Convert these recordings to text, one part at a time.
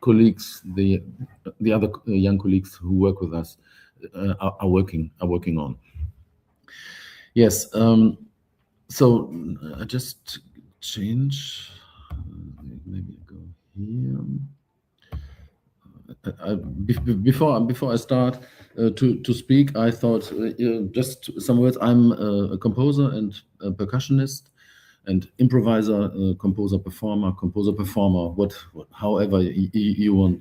colleagues, the other young colleagues who work with us are working on. Yes. So I just change. Maybe I go here. Before I start to speak, I thought just some words. I'm a composer and a percussionist and improviser, composer performer, however you want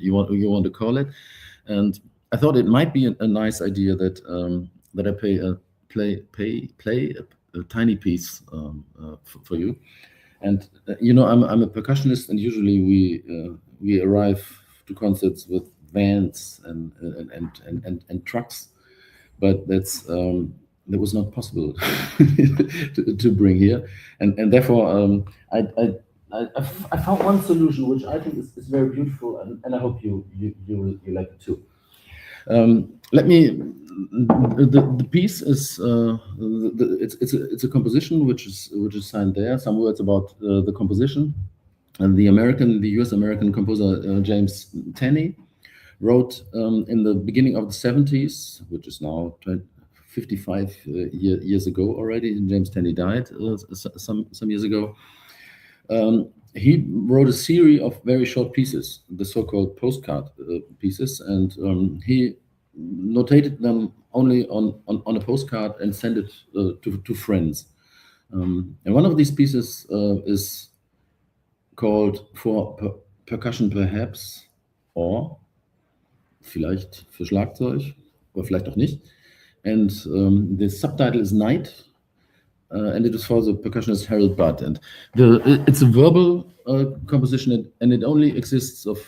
to call it. And I thought it might be a nice idea that I play a tiny piece for you. And I'm a percussionist, and usually we arrive to concerts with vans and trucks, but that was not possible to bring here, and therefore I found one solution which I think is very beautiful, and I hope you like it too. The piece is it's a composition which is signed there. Some words about the composition. And the US American composer James Tenney wrote in the beginning of the 70s, which is now 55 years ago already. James Tenney died some years ago. He wrote a series of very short pieces, the so-called postcard pieces, and he notated them only on a postcard and sent it to friends. And one of these pieces is called For Percussion Perhaps, or vielleicht für Schlagzeug, oder vielleicht auch nicht. And the subtitle is Night, and it is for the percussionist Harold Budd. And it's a verbal composition, and it only exists of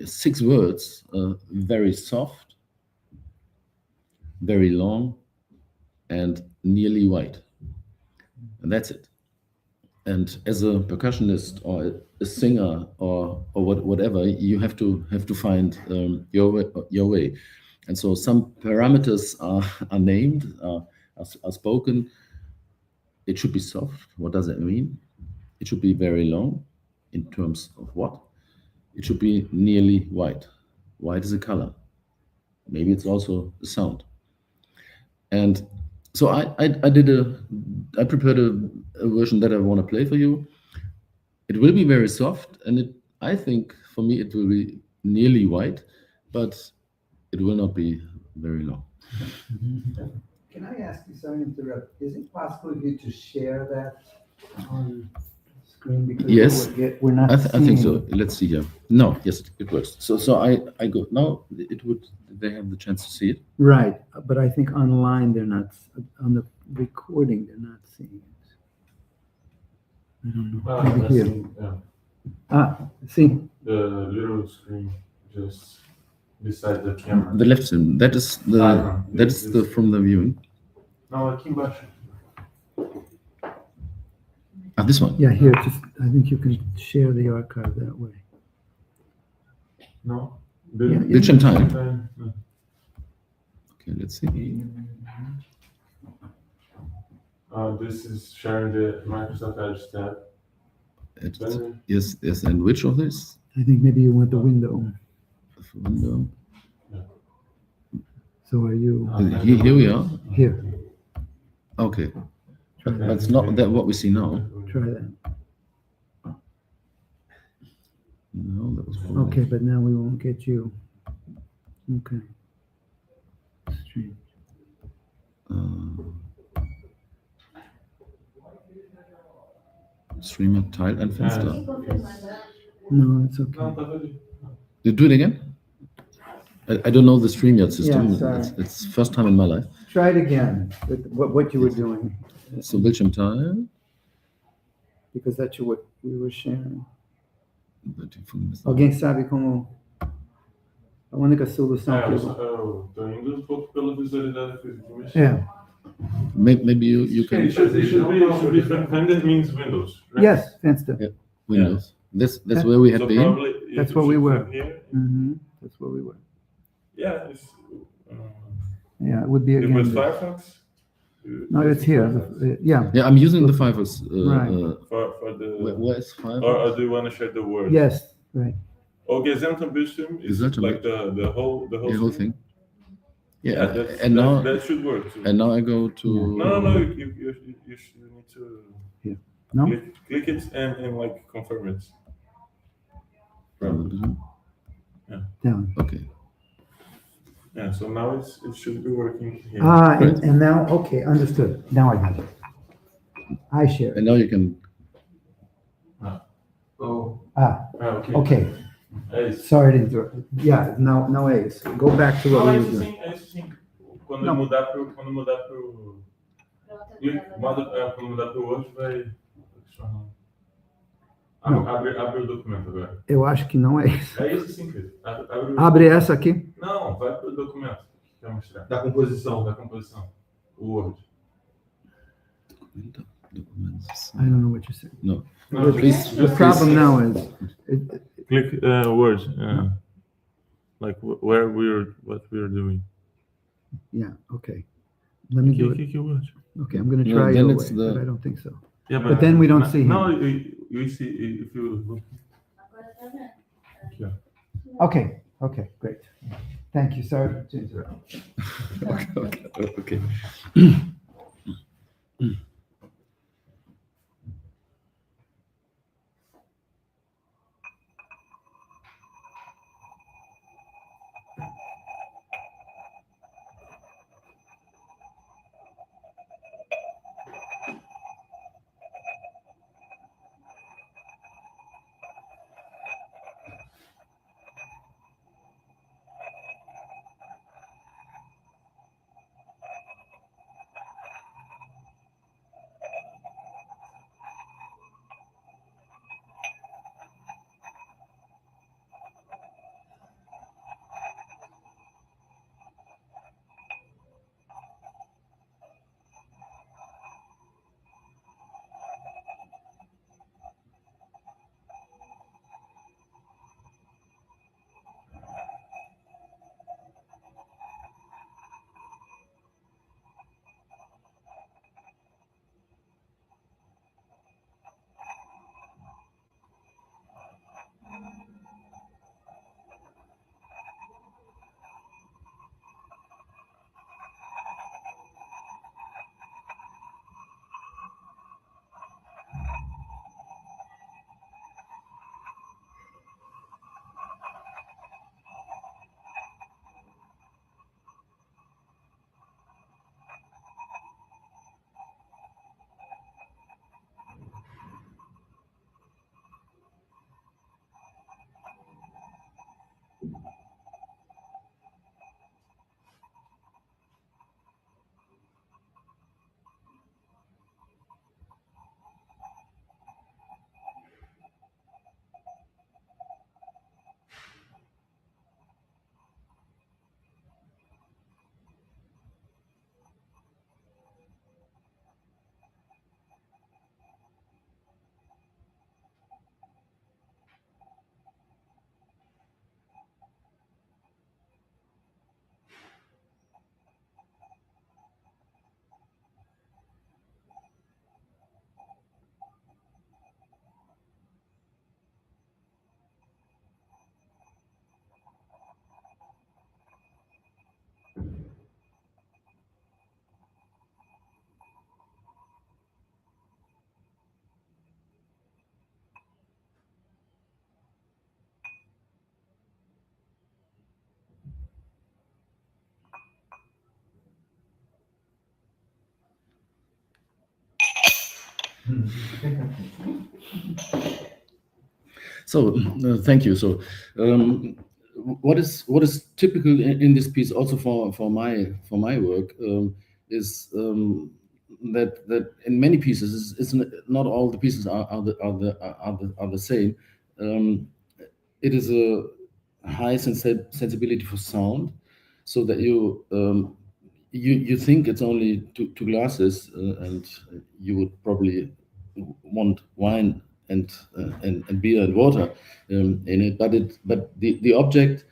6 words, very soft, very long, and nearly white. And that's it. And as a percussionist or a singer or whatever, you have to find your way. And so some parameters are named, are spoken. It should be soft. What does that mean? It should be very long. In terms of what? It should be nearly white. White is a color. Maybe it's also a sound. And so I prepared a version that I want to play for you. It will be very soft, and I think for me it will be nearly white, but it will not be very long. Can I ask you something to interrupt? Is it possible for you to share that on screen? Because yes, we're not. I think so. Let's see here. No, yes, it works. So I go now. They have the chance to see it. Right, but I think online they're not, on the recording they're not seeing it. I don't know. Maybe here. See. The little screen just beside the camera. The left screen. That is the from the viewing. No, aqui embaixo. This one. Yeah, here. I think you can share the archive that way. No. Bildschirm teilen. Okay, let's see. This is sharing the Microsoft Edge tab. Yes, and which of this? I think maybe you want the window. Window. Yeah. So are you? Here we are. Here. Okay. That's not that what we see now. Try that. No, that was probably... Okay, but now we won't get you. Okay. Strange. Streamer, Teil and Fenster. No, it's okay. You do it again? I don't know the StreamYard system. Yeah, sorry. It's first time in my life. Try it again with what you were doing. So Bildschirm teilen. Because that's what we were sharing. Oh, Alguém sabe como? A única solução que eu tô indo pouco pela visualidade física. Yeah. Maybe you can. It should be Fender means Windows, right? Yes, Fenster. Yeah, Windows. Yeah. That's where we had been. That's where we were. That's where we were. Yeah. Yeah, it would be again. It was Firefox. No, it's here. Yeah. Yeah, I'm using the Firefox. Right. For the. Where is Firefox? Or do you want to share the word? Yes. Right. Oh, Gesamtbildschirm is like the whole thing. Yeah, that should work too. And now I go to. No. You should need to. Yeah. No. Click it and like confirm it. Probably. Yeah. Down. Okay. Yeah. So now it should be working here. And now, okay, understood. Now I got it. I share. And now you can. Okay. Okay. Sorry to interrupt. Yeah, no A's. Go back to what we were doing. Quando mudar pro quando mudar pro Word vai abre o documento agora. Eu acho que não é isso. É isso sim, Pedro. Abre essa aqui. Não, vai pro documento que quer mostrar. Da composição. O Word. I don't know what you're saying. No. The problem now is click Word. Like what we're doing. Yeah. Okay. Let me do it. Click Word. Okay, I'm going to try your way, but I don't think so. Yeah, but then we don't see him. No, you see if you look. Yeah. Okay, great. Thank you. Sorry to interrupt. Okay. So thank you. So what is typical in this piece, also for my work, is that in many pieces, it's not all the pieces are the same. It is a high sensibility for sound, so that you think it's only two glasses, and you would probably want wine and beer and water in it, but the object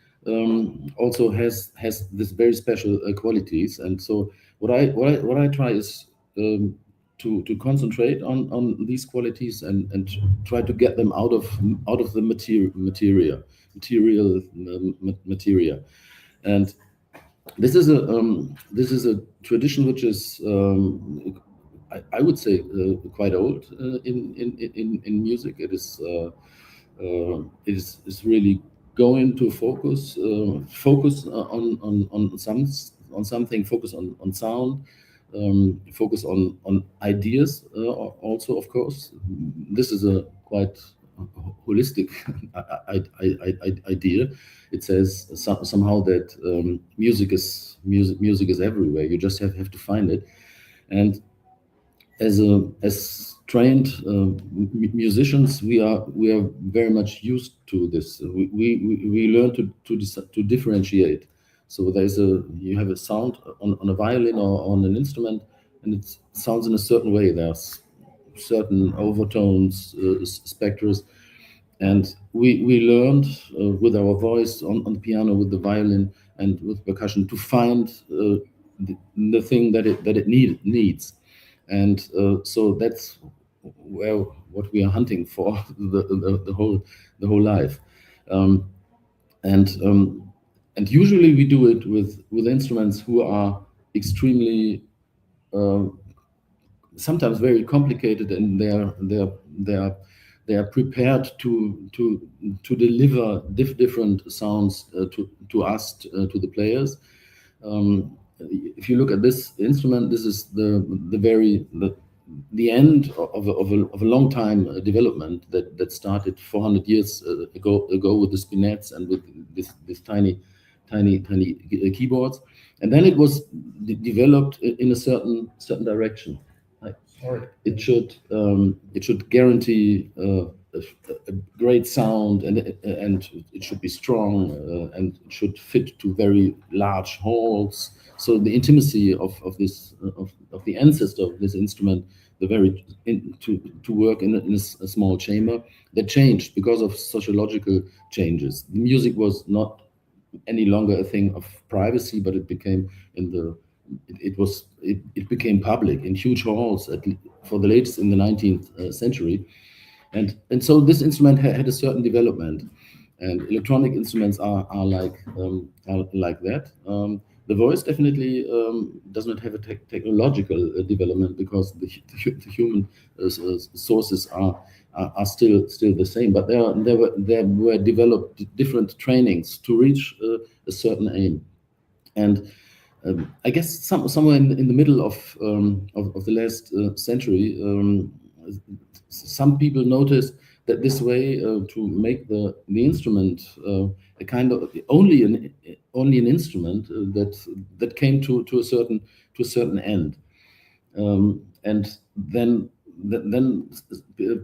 also has this very special qualities. And so what I try is to concentrate on these qualities and try to get them out of the material. material materia, and this is a tradition which is I would say quite old in music. It is really going to focus on something, focus on sound, focus on ideas also, of course. This is a quite holistic idea. It says somehow that music is everywhere. You just have to find it. And as trained musicians, we are very much used to this. We learn to differentiate. So you have a sound on a violin or on an instrument, and it sounds in a certain way. There's certain overtones, spectres, and we learned with our voice on the piano, with the violin, and with percussion to find the thing that it needs. And so that's what we are hunting for the whole life, and usually we do it with instruments who are extremely sometimes very complicated, and they are prepared to deliver different sounds to us, to the players. If you look at this instrument, this is the end of a long time development that started 400 years ago with the spinets and with this tiny keyboards, and then it was developed in a certain direction. It should guarantee a great sound, and it should be strong, and it should fit to very large halls. So the intimacy of the ancestor of this instrument, to work in a small chamber, that changed because of sociological changes. The music was not any longer a thing of privacy, but it became it became public in huge halls for the latest in the 19th century, and so this instrument had a certain development, and electronic instruments are like that. The voice definitely does not have a technological development, because the human sources are still the same, but there were developed different trainings to reach a certain aim. And I guess somewhere in the middle of the last century, some people noticed that this way to make the instrument a kind of only an instrument that came to a certain end, and then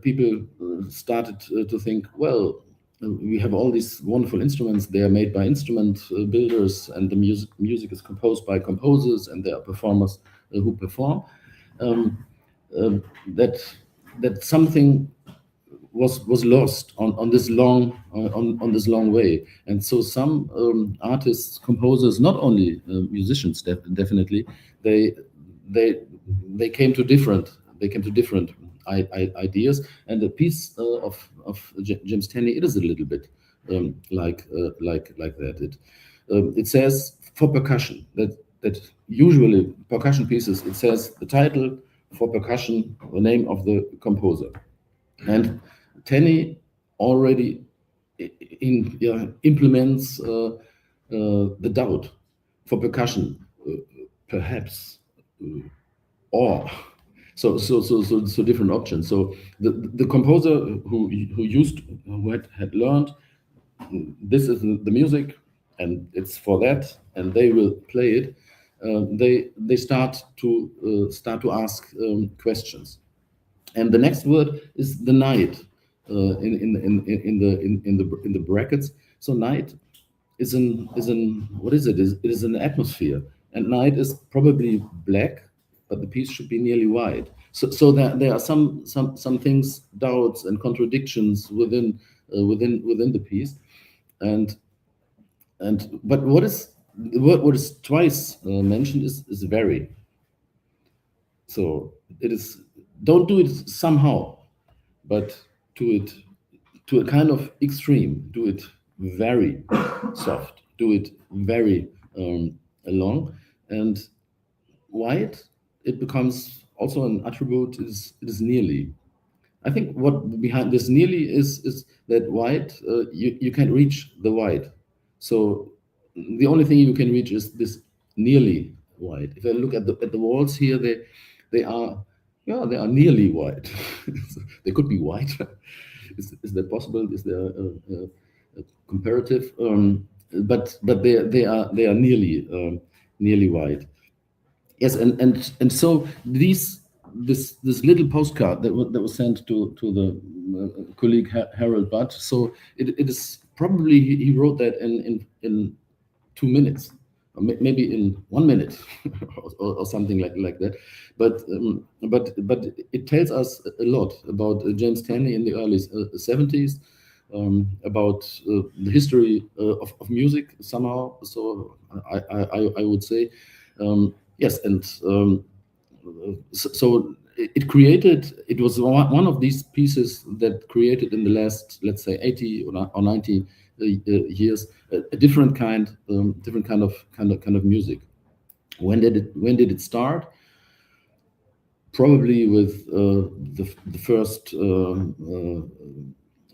people started to think, well, we have all these wonderful instruments. They are made by instrument builders, and the music is composed by composers, and there are performers who perform. That something was lost on this long way, and so some artists, composers, not only musicians, definitely, they came to different ideas. And the piece of James Tenney, it is a little bit like that. It says for percussion that usually percussion pieces, it says the title for percussion, the name of the composer, and Tenney already implements the doubt for percussion, perhaps, or. So different options. So the composer who had learned this is the music, and it's for that, and they will play it. They start to ask questions, and the next word is the night in the brackets. So night is what is it? It is an atmosphere, and night is probably black, but the piece should be nearly white. So there are some things, doubts and contradictions within the piece, but what is twice mentioned is very. So it is, don't do it somehow, but do it to a kind of extreme. Do it very soft, do it very long, and white, it becomes also an attribute. It is nearly. I think what behind this nearly is that white, you can't reach the white. So the only thing you can reach is this nearly white. If I look at the walls here, they are, yeah, they are nearly white. They could be white. Is that possible? Is there a comparative? But they are nearly white. Yes, and so this little postcard that was sent to the colleague Harold Butt. So it is probably he wrote that in 2 minutes, or maybe in 1 minute, or something like that. But it tells us a lot about James Tenney in the early 70s, about the history of music somehow. So I would say. Yes, and so it created. It was one of these pieces that created in the last, let's say, 80 or 90 years a different kind of music. When did it start? Probably with the first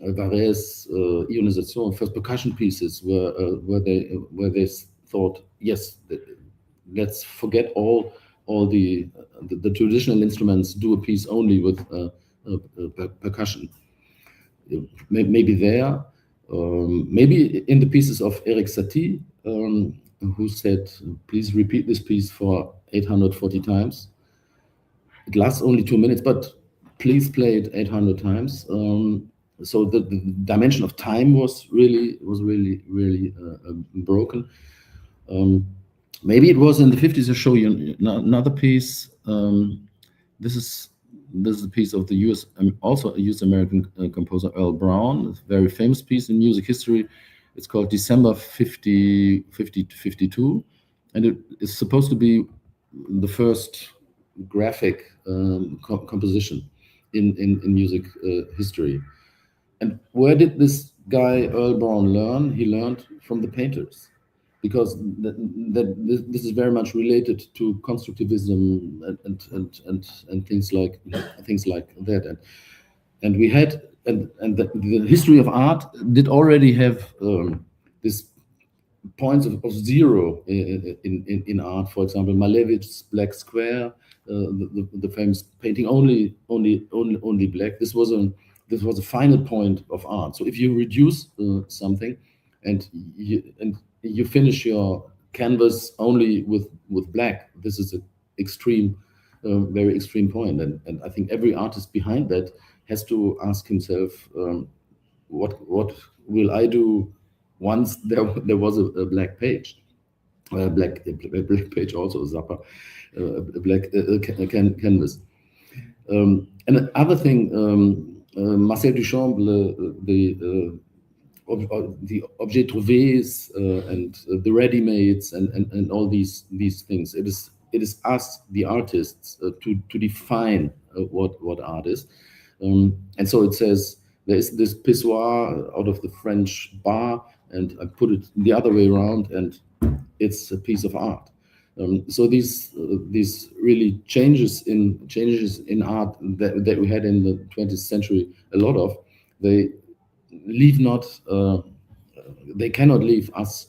Varese ionisation, first percussion pieces, where they thought, yes, let's forget all the traditional instruments, do a piece only with percussion. Maybe there, maybe in the pieces of Eric Satie, who said, please repeat this piece for 840 times. It lasts only 2 minutes, but please play it 800 times. So the dimension of time was really broken. Maybe it was in the 50s. I'll show you another piece. This is a piece of the also a US American composer Earl Brown, a very famous piece in music history. It's called December 50 to 52, and it is supposed to be the first graphic composition in music history. And where did this guy Earl Brown learn? He learned from the painters, because this is very much related to constructivism and things like that. And we had the history of art did already have this points of zero in art. For example, Malevich's Black Square, the famous painting only black. This was a final point of art. So if you reduce something and you finish your canvas only with black, this is an extreme, very extreme point. And I think every artist behind that has to ask himself, what will I do once there was a black page, a black page, also a Zappa, a black canvas. And another thing, Marcel Duchamp, the objets trouvés and the ready-mades and all these things. It is us, the artists, to define what art is. And so it says there is this pissoir out of the French bar, and I put it the other way around, and it's a piece of art. So these really changes in art that we had in the 20th century, a lot of, they cannot leave us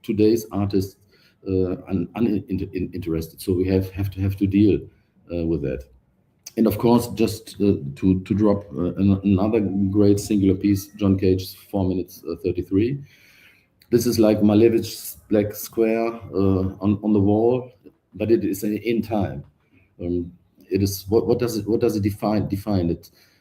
today's artists uninterested. So we have to deal with that. And of course, just to drop another great singular piece, John Cage's 4 minutes 33. This is like Malevich's Black Square on the wall, but it is in time. It is what does it define?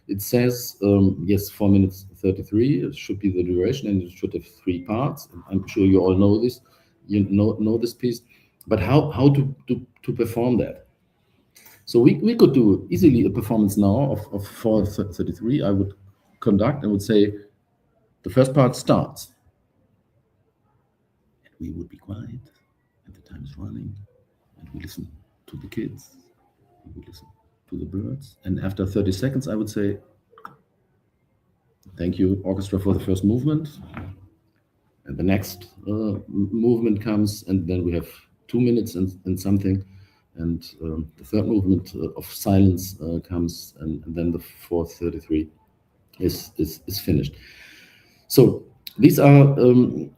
It says yes, 4 minutes 33. It should be the duration, and it should have 3 parts. I'm sure you all know this. You know this piece, but how to perform that? So we could do easily a performance now of 4:33. I would conduct and would say, the first part starts. And we would be quiet, and the time is running, and we listen to the kids, and we listen to the birds. And after 30 seconds, I would say, Thank you, orchestra, for the first movement. And the next movement comes, and then we have 2 minutes and something. And the third movement of silence comes, and then the 4:33 is finished. So these are the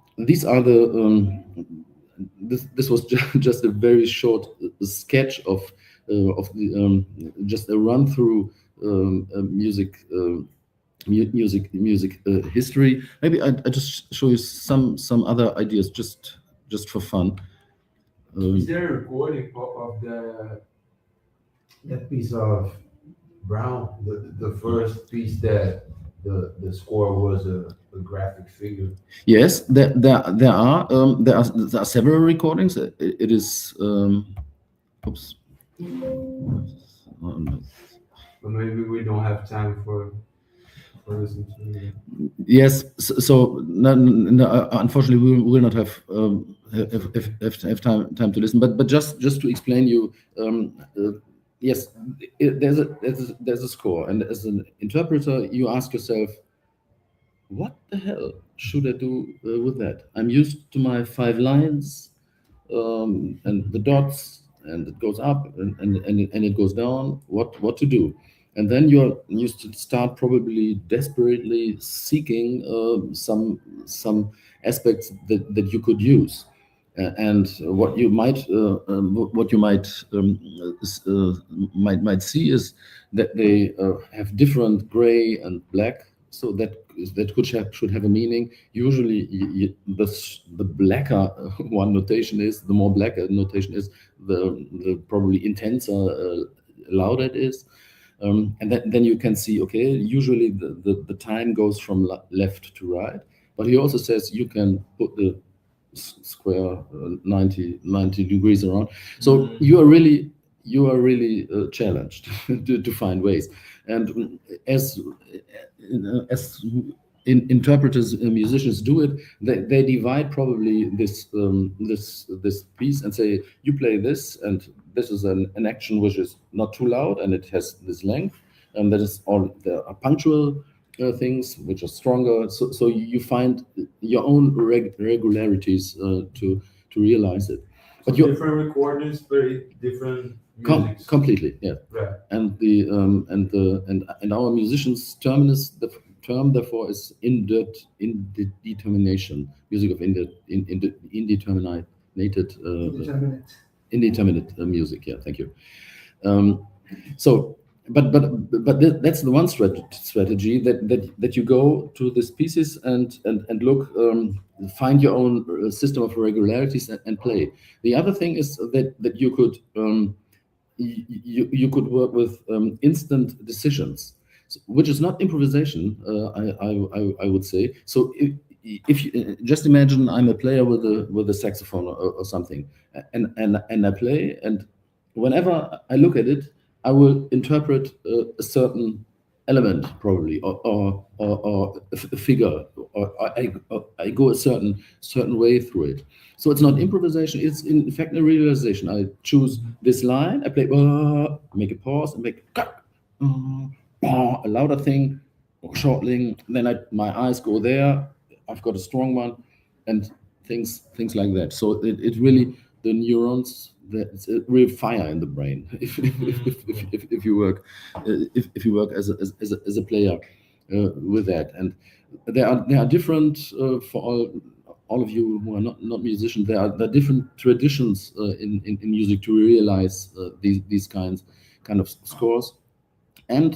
this was just a very short sketch of the just a run through music history. Maybe I just show you some other ideas just for fun. Is there a recording of that piece of Brown, the first piece that the score was a graphic figure? Yes, there are several recordings. It is oops. Oh, no. But maybe we don't have time for listening to it. Yes, so no, unfortunately we will not have time to listen. But just to explain you, yes, there's a score, and as an interpreter, you ask yourself, what the hell should I do with that? I'm used to my 5 lines and the dots, and it goes up and it goes down. What to do? And then you used to start probably desperately seeking some aspects that you could use. And what you might see is that they have different gray and black, so that should have a meaning. Usually, the blacker one notation is, the more black a notation is, the probably intenser, louder it is. And then you can see, okay, usually the time goes from left to right, but he also says you can put the square 90 degrees around. So you are really challenged to find ways. And as interpreters and musicians do it, they divide probably this piece and say, you play this, and this is an action which is not too loud and it has this length, and that is all. There are punctual things which are stronger. So you find your own regularities to realize it. But different recordings, very different music. Completely, yeah. Right. And our musicians' terminus, the term therefore is indetermination, music of indeterminate music. Yeah, thank you. So, but that's the one strategy that you go to these pieces and look, find your own system of regularities and play. The other thing is that you could you could work with instant decisions, which is not improvisation. I would say. So if you just imagine I'm a player with a saxophone or something, and I play, and whenever I look at it, I will interpret a certain element probably, or a figure, or I go a certain way through it. So it's not improvisation, it's in fact a realization. I choose this line, I play, make a pause, and make a louder thing, or short thing, then my eyes go there, I've got a strong one, and things like that. So it really, the neurons, it's a real fire in the brain if you work as a player with that. And there are different for all of you who are not musicians. There are different traditions in music to realize these kind of scores, and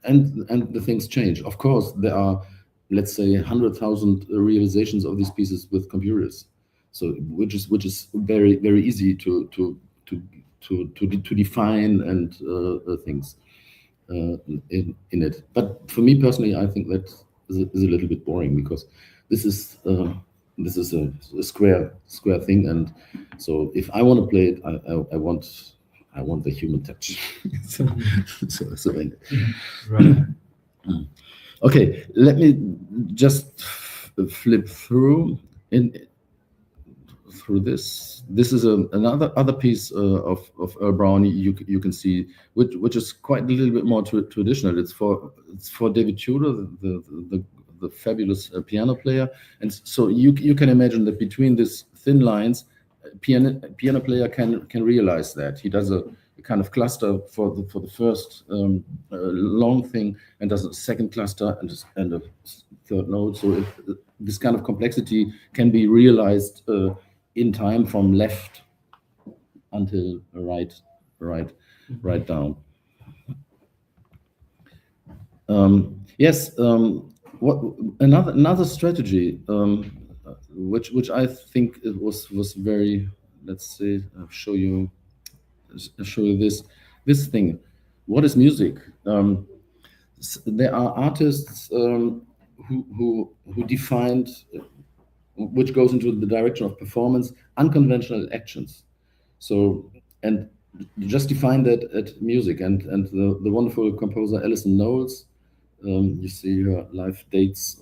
the things change. Of course, there are, let's say, 100,000 realizations of these pieces with computers. So which is very easy to define and things in it. But for me personally, I think that is a little bit boring, because this is a square thing, and so if I want to play it, I want the human touch. so Right. Okay, let me just flip through. through this. This is another other piece of Earl Brown you can see, which is quite a little bit more traditional. It's for David Tudor, the fabulous piano player, and so you can imagine that between these thin lines, piano player can realize that he does a kind of cluster for the first long thing, and does a second cluster and a third note. So this kind of complexity can be realized in time from left until right down. Yes. What another strategy, which I think it was very, let's say, I'll show you this thing. What is music? There are artists who defined, which goes into the direction of performance, unconventional actions. So, and just define that at music, and the wonderful composer Alison Knowles, you see her live dates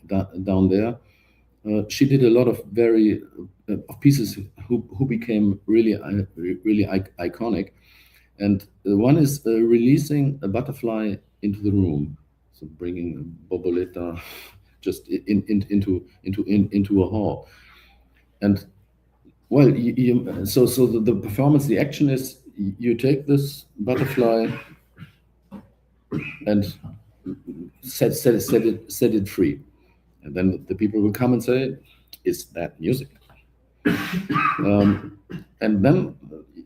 down there. She did a lot of very of pieces who became really iconic, and one is releasing a butterfly into the room, so bringing a boboleta just into a hall. And well, so the performance, the action is you take this butterfly and set it free, and then the people will come and say, "Is that music?" And then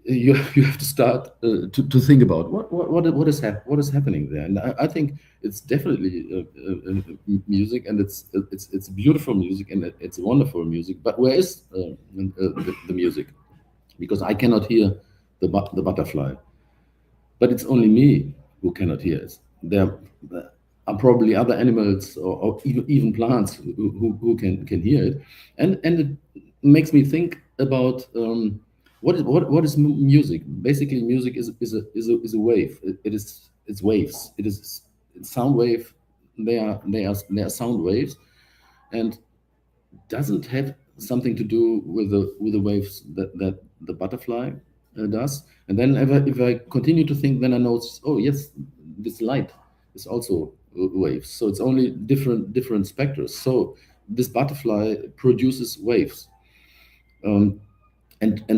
you have to start to think about what is happening there. And I think it's definitely music, and it's beautiful music, and it's wonderful music. But where is the music? Because I cannot hear the butterfly, but it's only me who cannot hear it. There are probably other animals or even plants who can hear it, and it makes me think about what is music. Basically, music is a wave. It's waves. It's sound wave. They are sound waves, and doesn't have something to do with the waves that the butterfly does. And then if I continue to think, then I notice, oh yes, this light is also waves. So it's only different spectra. So this butterfly produces waves, and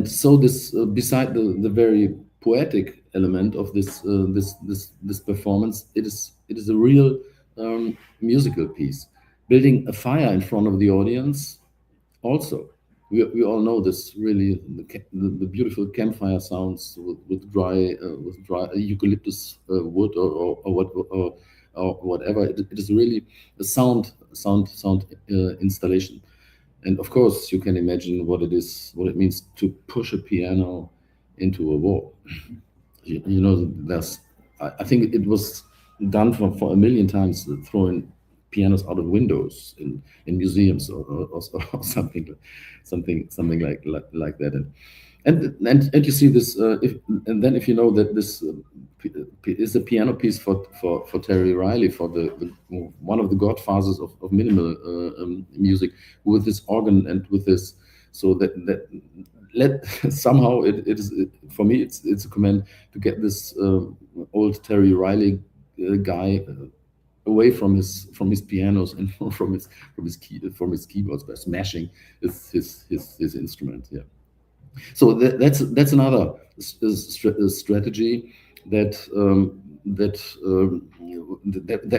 so this beside the very poetic element of this performance, it is a real musical piece, building a fire in front of the audience. Also, we all know this, really, the beautiful campfire sounds with dry eucalyptus wood or whatever. It is really a sound installation. And of course, you can imagine what it means to push a piano into a wall. You know, I think it was done for a million times, throwing pianos out of windows in museums or something like that. And you see this, if you know that this is a piano piece for Terry Riley, for the one of the godfathers of minimal music, with this organ and with this, so that somehow it is, for me it's a command to get this old Terry Riley guy away from his pianos and from his keyboards by smashing his instrument. Yeah. So that's another strategy that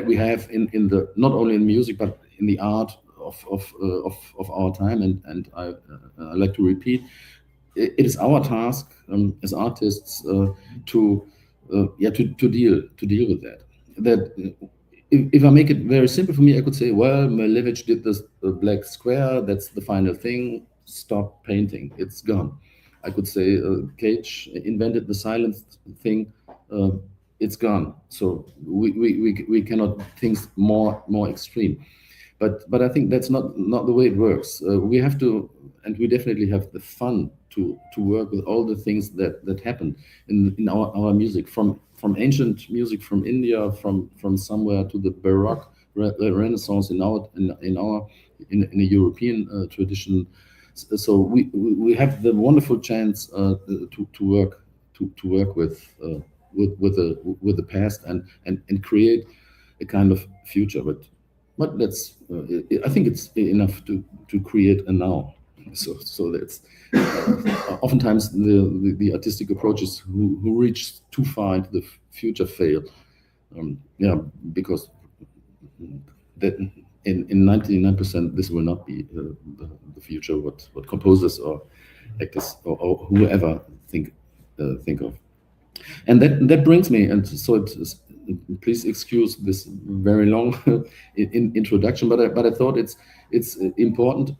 we have in the, not only in music but in the art of our time. And I like to repeat, it is our task as artists to deal with that. If I make it very simple for me, I could say, well, Malevich did this black square, that's the final thing, stop painting, it's gone. I could say Cage invented the silent thing, it's gone. So we cannot think more extreme. But I think that's not the way it works. We have to, and we definitely have the fun to work with all the things that happen in our music, from ancient music from India, from somewhere, to the Baroque, Renaissance in a European tradition, So we have the wonderful chance to work with the past and create a kind of future. But that's I think it's enough to create a now. So that's oftentimes the artistic approaches who reach too far into the future fail. Yeah, because that in 99% this will not be the future what composers or actors or whoever think of. And that brings me, and so please excuse this very long introduction, but I thought it's important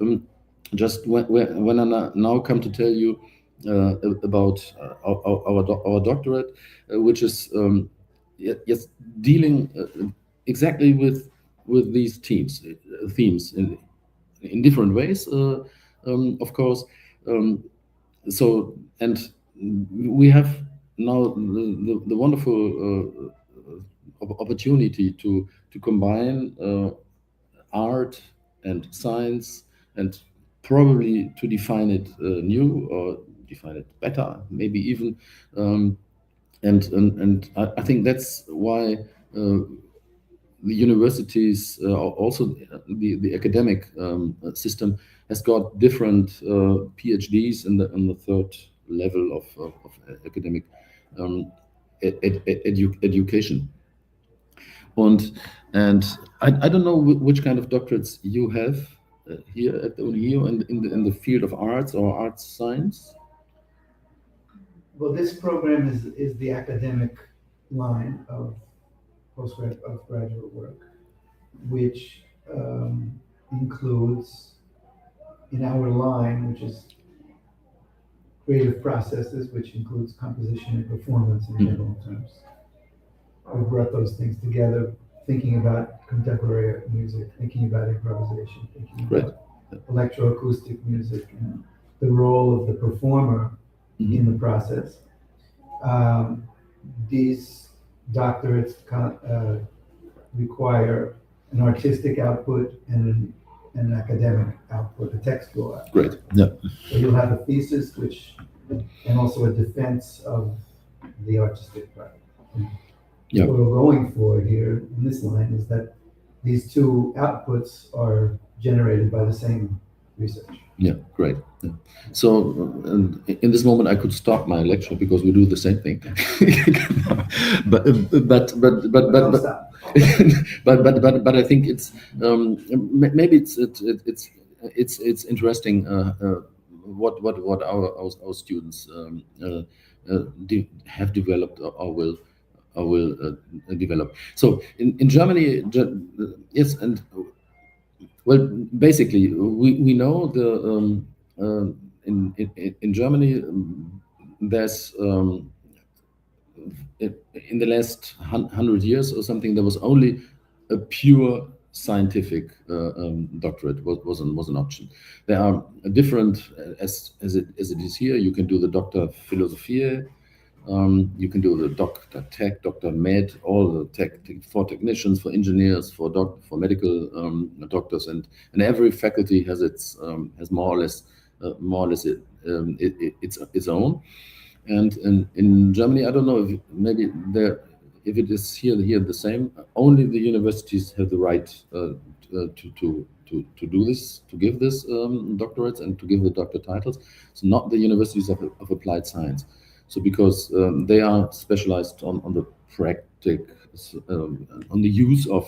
just when I now come to tell you about our doctorate, which is yes, dealing exactly with these themes in different ways, of course. So, and we have now the wonderful opportunity to combine art and science, and probably to define it new or define it better, maybe even. And I think that's why the universities, also the academic system, has got different PhDs in the third level of academic education. And I don't know which kind of doctorates you have here at the UNIO in the field of arts or arts science. Well, this program is the academic line of graduate work, which includes in our line, which is creative processes, which includes composition and performance in general terms. We brought those things together, thinking about contemporary music, thinking about improvisation, thinking about electroacoustic music, and the role of the performer in the process. These doctorates require an artistic output and an academic output, a textual output. Great. Yeah. So you'll have a thesis, and also a defense of the artistic part. Yeah. What we're going for here in this line is that these two outputs are generated by the same research. Yeah, great. Yeah. So in this moment, I could stop my lecture because we do the same thing. but I think it's maybe it's interesting what our students have developed or will develop. So in Germany, yes, and well, basically we know in Germany there's in the last 100 years or something, there was only a pure scientific doctorate was an option. There are different as it is here. You can do the Doctor Philosophie, you can do the Doctor Tech, Doctor Med, all the tech for technicians, for engineers, for medical doctors, and every faculty has its has more or less its own. And in Germany, I don't know if maybe if it is here the same. Only the universities have the right to do this, to give this doctorates and to give the doctor titles. So not the universities of applied science. So because they are specialized on the practice, on the use of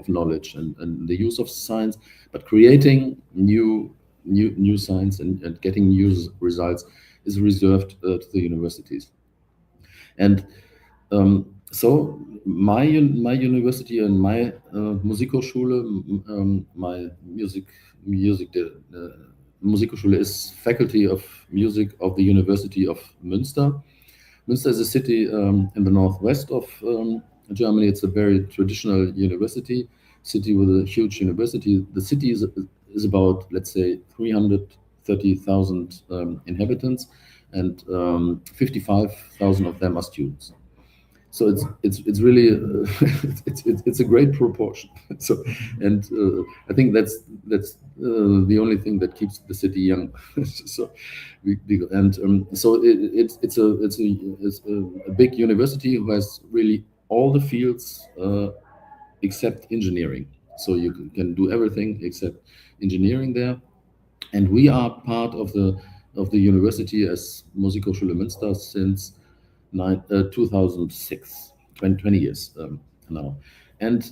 knowledge and the use of science, but creating new science and getting new results is reserved to the universities. And so my university and my Musikhochschule, my Musikhochschule is faculty of music of the University of Münster. Münster is a city in the northwest of Germany. It's a very traditional city with a huge university. The city is about, let's say, 330,000 inhabitants, and 55,000 of them are students. So it's really it's a great proportion. So, and I think that's the only thing that keeps the city young. So, it's a big university who has really all the fields except engineering. So you can do everything except engineering there. And we are part of the university as Musikhochschule Münster since 2006, 20 years now. And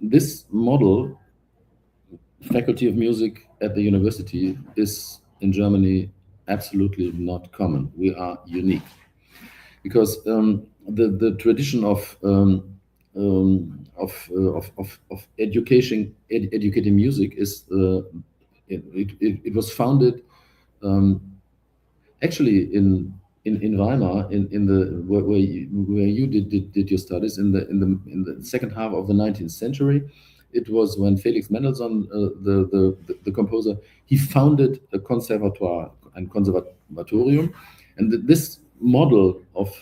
this model, Faculty of Music at the university, is in Germany absolutely not common. We are unique because the tradition of educating music is it was founded actually in Weimar, in the where you did your studies in the second half of the 19th century. It was when Felix Mendelssohn, the composer, he founded a conservatoire and conservatorium, and this model of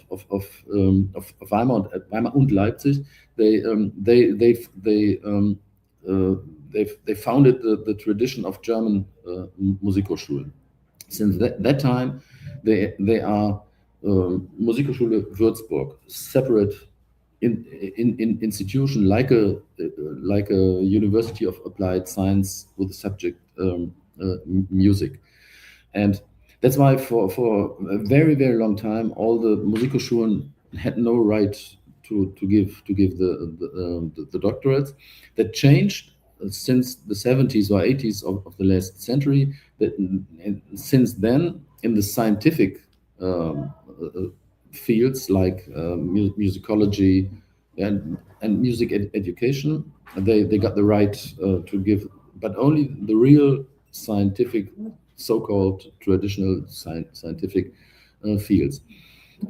Weimar and Leipzig, they founded the tradition of German Musikhochschulen. Since that time, they are Musikhochschule Würzburg, separate institution, like a University of Applied Science with the subject music. And that's why for a very long time, all the Musikhochschulen had no right to give the doctorates. That changed since the 70s or 80s of the last century. And since then, in the scientific fields like musicology and music education, they got the right to give, but only the real scientific, so-called traditional scientific fields.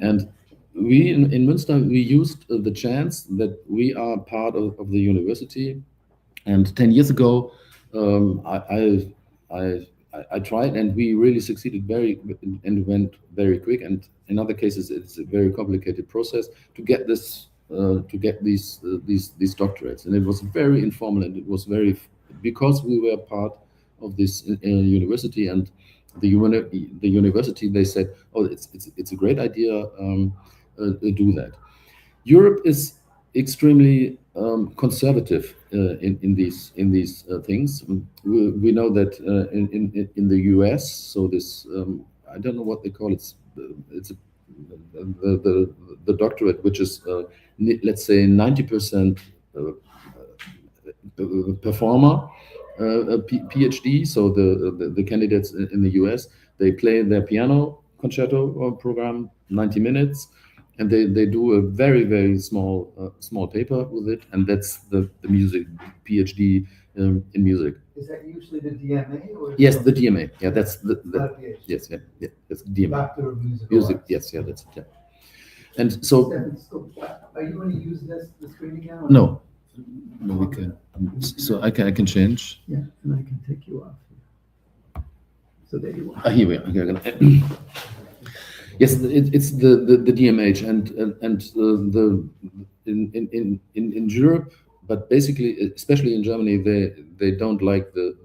And we in Münster, we used the chance that we are part of the university. And 10 years ago, I tried, and we really succeeded and went very quick. And in other cases, it's a very complicated process to get this, to get these doctorates. And it was very informal, and it was very, because we were part of this university, and the university, they said, oh, it's a great idea, do that. Europe is extremely conservative in these things. We know that in the US, so this I don't know what they call it. It's the doctorate, which is let's say 90% performer, PhD. So the candidates in the US, they play their piano concerto program 90 minutes. And they do a very small paper with it, and that's the music PhD in music. Is that usually the DMA or? Yes, the DMA. Yeah, that's the Not PhD. yes, yeah, that's DMA. Doctor of Musical Music. Arts. Yes, yeah, that's it. Yeah. And so, Are you going to use the screen again? or- no, we can. So I can change. Yeah, and I can take you off. So there you are. Here we are. Okay, yes, it's the DMH and the in Europe, but basically, especially in Germany, they don't like the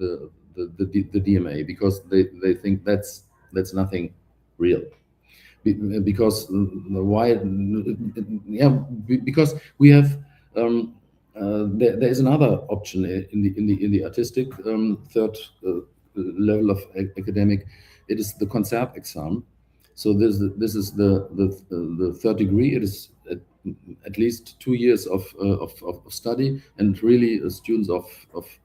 DMA because they think that's nothing real. Because why? Yeah, because we have there is another option in the artistic third level of academic. It is the concert exam. So this is the third degree. It is at least 2 years of study, and really students of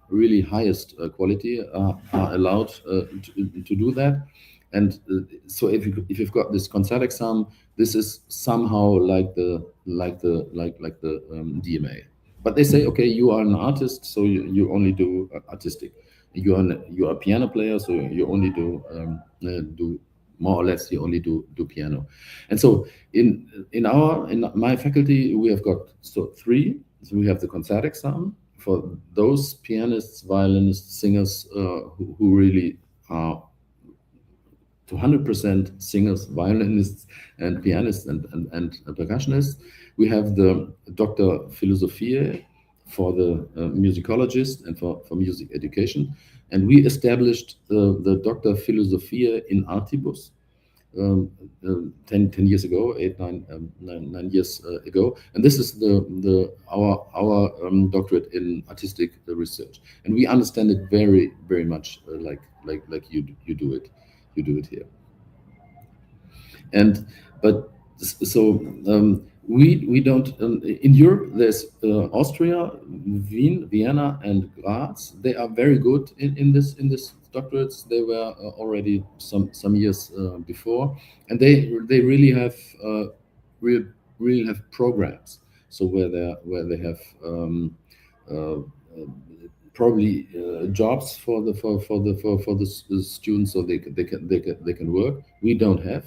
really highest quality are allowed to do that. And so if you've got this concert exam, this is somehow like the DMA. But they say, okay, you are an artist, so you only do artistic. You are a piano player, so you only do more or less, you only do piano. And so in my faculty, we have got three. So we have the concert exam for those pianists, violinists, singers who really are to 100% singers, violinists, and pianists and percussionists. We have the Dr. Philosophie for the musicologist and for music education. And we established the Dr. Philosophie in Artibus 10 years ago, 9 years ago. And this is our doctorate in artistic research. And we understand it very, very much like you do it. You do it here. And but so we don't in Europe. There's Austria, Vienna, and Graz. They are very good in this doctorates. They were already some years before, and they really have really have programs. So where they have probably jobs for the students, so they can work. We don't have.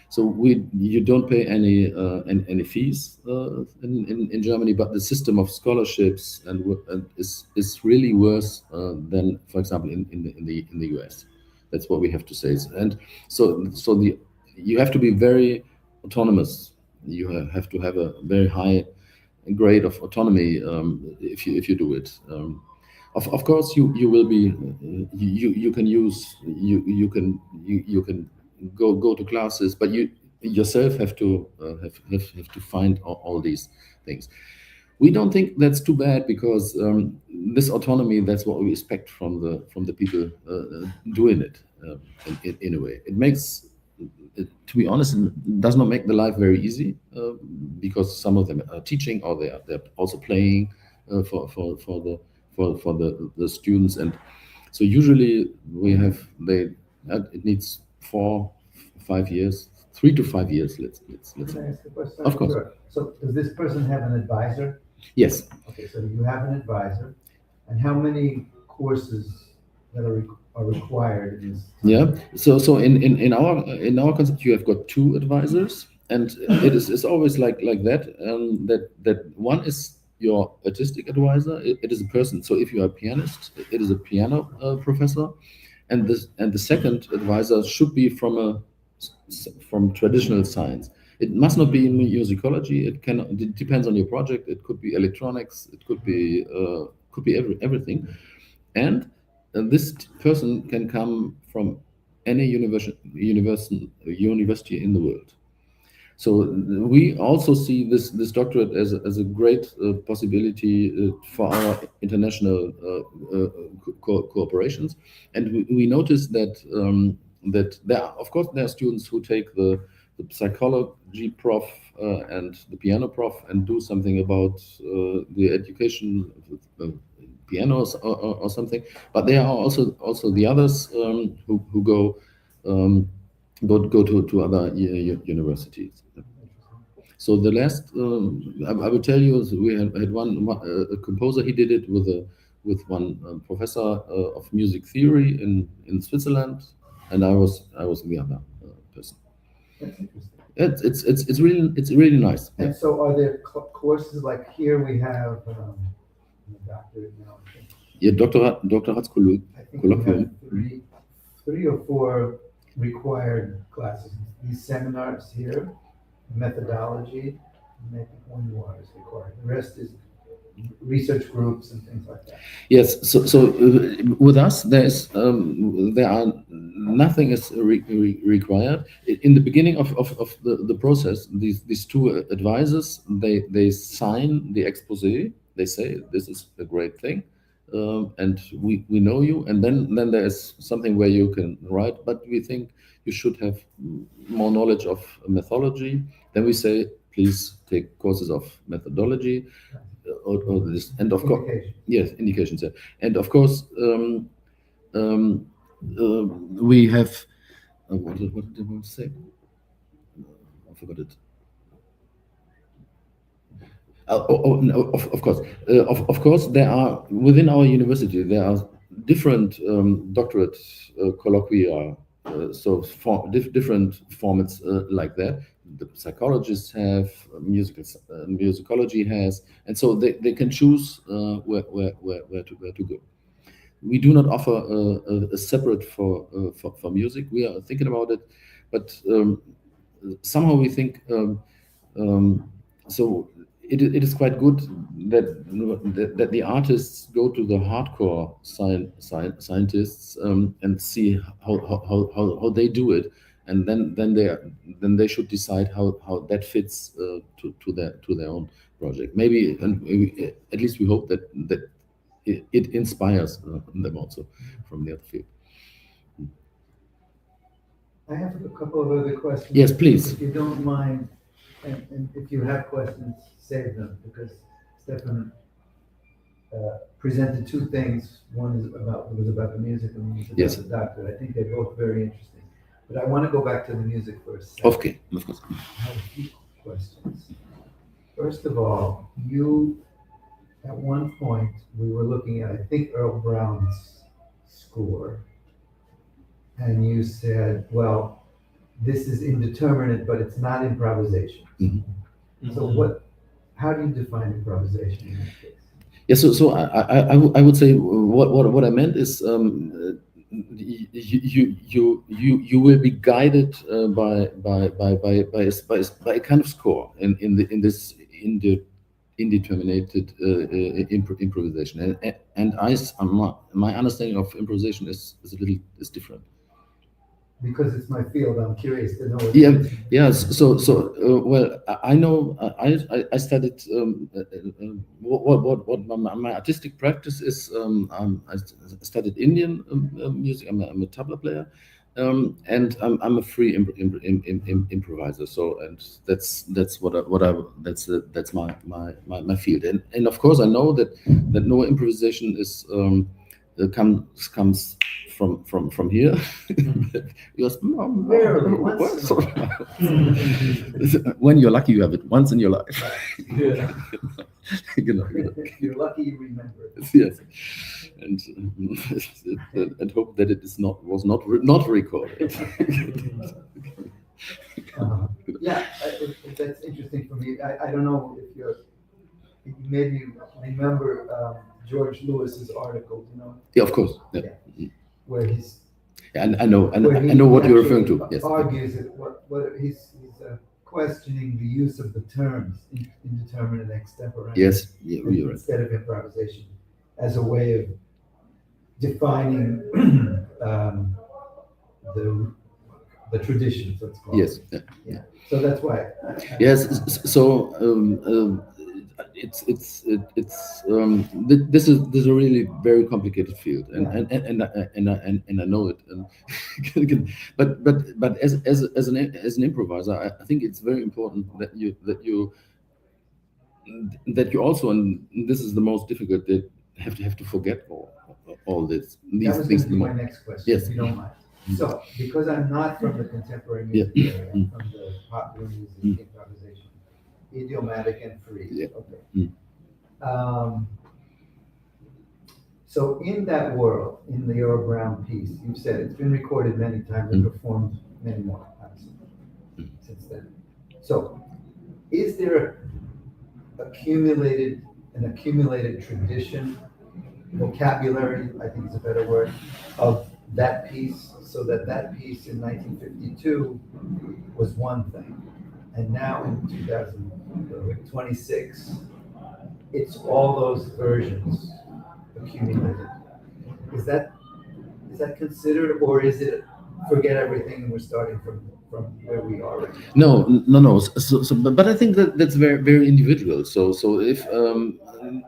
So you don't pay any fees in Germany, but the system of scholarships is really worse than, for example, in the US. That's what we have to say. And so you have to be very autonomous. You have to have a very high grade of autonomy if you do it. Of course, you will be you can go to classes, but you yourself have to find all these things. We don't think that's too bad, because this autonomy, that's what we expect from the people doing it in a way. It makes it, to be honest, it does not make the life very easy, because some of them are teaching, or they're also playing for the students. And so usually it needs 4-5 years, 3 to 5 years. Let's Can I ask a question? Of course. Sure. So does this person have an advisor? Yes. Okay, so you have an advisor, and how many courses that are required in this? Yeah. So in our concept, you have got 2 advisors, and it's always like that. That one is your artistic advisor. It is a person. So if you are a pianist, it is a piano professor, and the second advisor should be from traditional science. It must not be in musicology. It depends on your project. It could be electronics. It could be everything. And this person can come from any university in the world. So we also see this doctorate as a great possibility for our international cooperations. And we noticed that there are, of course, there are students who take the psychology prof and the piano prof and do something about the education pianos or something. But there are also the others who go to other universities. So the last, I will tell you, we had one a composer. He did it with one professor of music theory in Switzerland, and I was the other person. That's interesting. It's really nice. And so are there courses like here we have a doctorate now? Yeah, Doctoratskolloquium. I think we have three or four required classes. These seminars here, methodology, maybe one more is required. The rest is research groups and things like that. Yes. So with us, there are nothing is required. In the beginning of the process, these 2 advisors, they sign the exposé. They say this is a great thing, and we know you. And then there is something where you can write, but we think you should have more knowledge of methodology. Then we say, please take courses of methodology. Or this, and of course, yes, indications. Yeah. And of course, we have what did I want to say? I forgot it. No, of course, of course, there are within our university there are different doctorate colloquia. So different formats like that. The psychologists have, musicology has, and so they can choose where to go. we do not offer a separate for music. We are thinking about it, but somehow we think so. It is quite good that the artists go to the hardcore scientists and see how they do it, and then they should decide how that fits to their own project. Maybe, and at least we hope that it inspires them also from the other field. I have a couple of other questions. Yes, please. If you don't mind, and if you have questions, save them, because Stephan presented two things. One was about the music, and one was about Yes. the doctor. I think they're both very interesting. But I want to go back to the music for a second. Okay, of course. I have a few questions. First of all, you, at one point, we were looking at, I think, Earl Brown's score, and you said, well, this is indeterminate, but it's not improvisation. Mhm. So how do you define improvisation in that case? Yeah, so I would say what I meant is you will be guided by a kind of score in this indeterminated improvisation, and my understanding of improvisation is different. Because it's my field, I'm curious to know. Yes. So well, I know I studied what my artistic practice is. I studied Indian music. I'm a tabla player, and I'm a free improviser. So, and that's that's my field. And of course I know that no improvisation is comes from here. Yes, when you're lucky, you have it once in your life. Yeah. You're lucky you remember it. Yes, and hope that it was not recorded. Yeah, that's interesting for me. I don't know if you maybe remember George Lewis's article, you know? Yeah, of course. Yeah. Where he's. Yeah, I know what you're referring to. Yes. Argues that he's questioning the use of the terms indeterminate and extemporaneous. Yes, yeah, you're right. Instead of improvisation, as a way of defining the traditions. Let's call Yes. it. Yeah. So that's why. Yes. So this is a really very complicated field, and I know it. But as an improviser, I think it's very important that you also, and this is the most difficult, that have to forget all these That was things. going to be my next question, Yes. if you don't mind. So, because I'm not from the contemporary music area, I'm from the popular music improvisation, idiomatic and free. Yeah. Okay. So in that world, in the Earl Brown piece, you've said it's been recorded many times and performed many more times since then. So is there an accumulated tradition, vocabulary, I think is a better word, of that piece, so that piece in 1952 was one thing, and now in 2026, it's all those versions accumulated. Is that considered, or is it forget everything and we're starting from where we are right now? No. But I think that's very, very individual. So if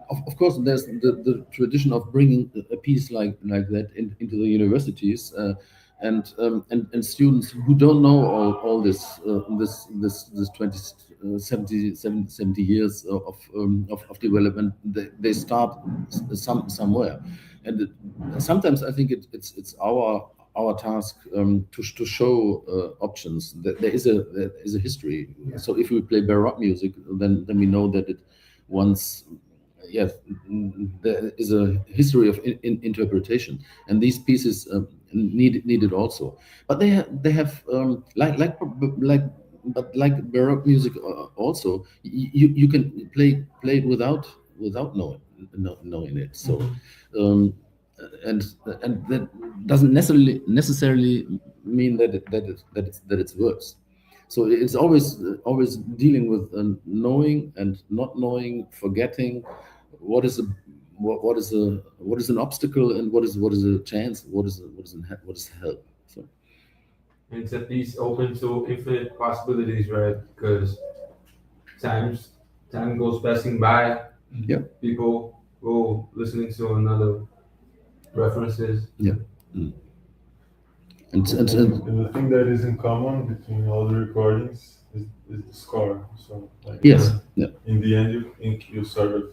of course there's the tradition of bringing a piece like that into the universities, and students who don't know all this 70 years of development, they start somewhere, and sometimes I think it's our task to show options. That there is a history. Yeah. So if we play Baroque music, then we know that it once. Yes, there is a history of interpretation, and these pieces needed also. But they have like Baroque music also. You can play it without knowing it. So and that doesn't necessarily mean that it's worse. So it's always dealing with knowing and not knowing, forgetting what is a what is an obstacle and what is a chance, what is help. So And it's at least open to infinite possibilities, right? Because time goes passing by. Yeah. People go listening to another references. Yeah. And And the thing that is in common between all the recordings is the score. So like yes, yeah, in the end, you think you sort of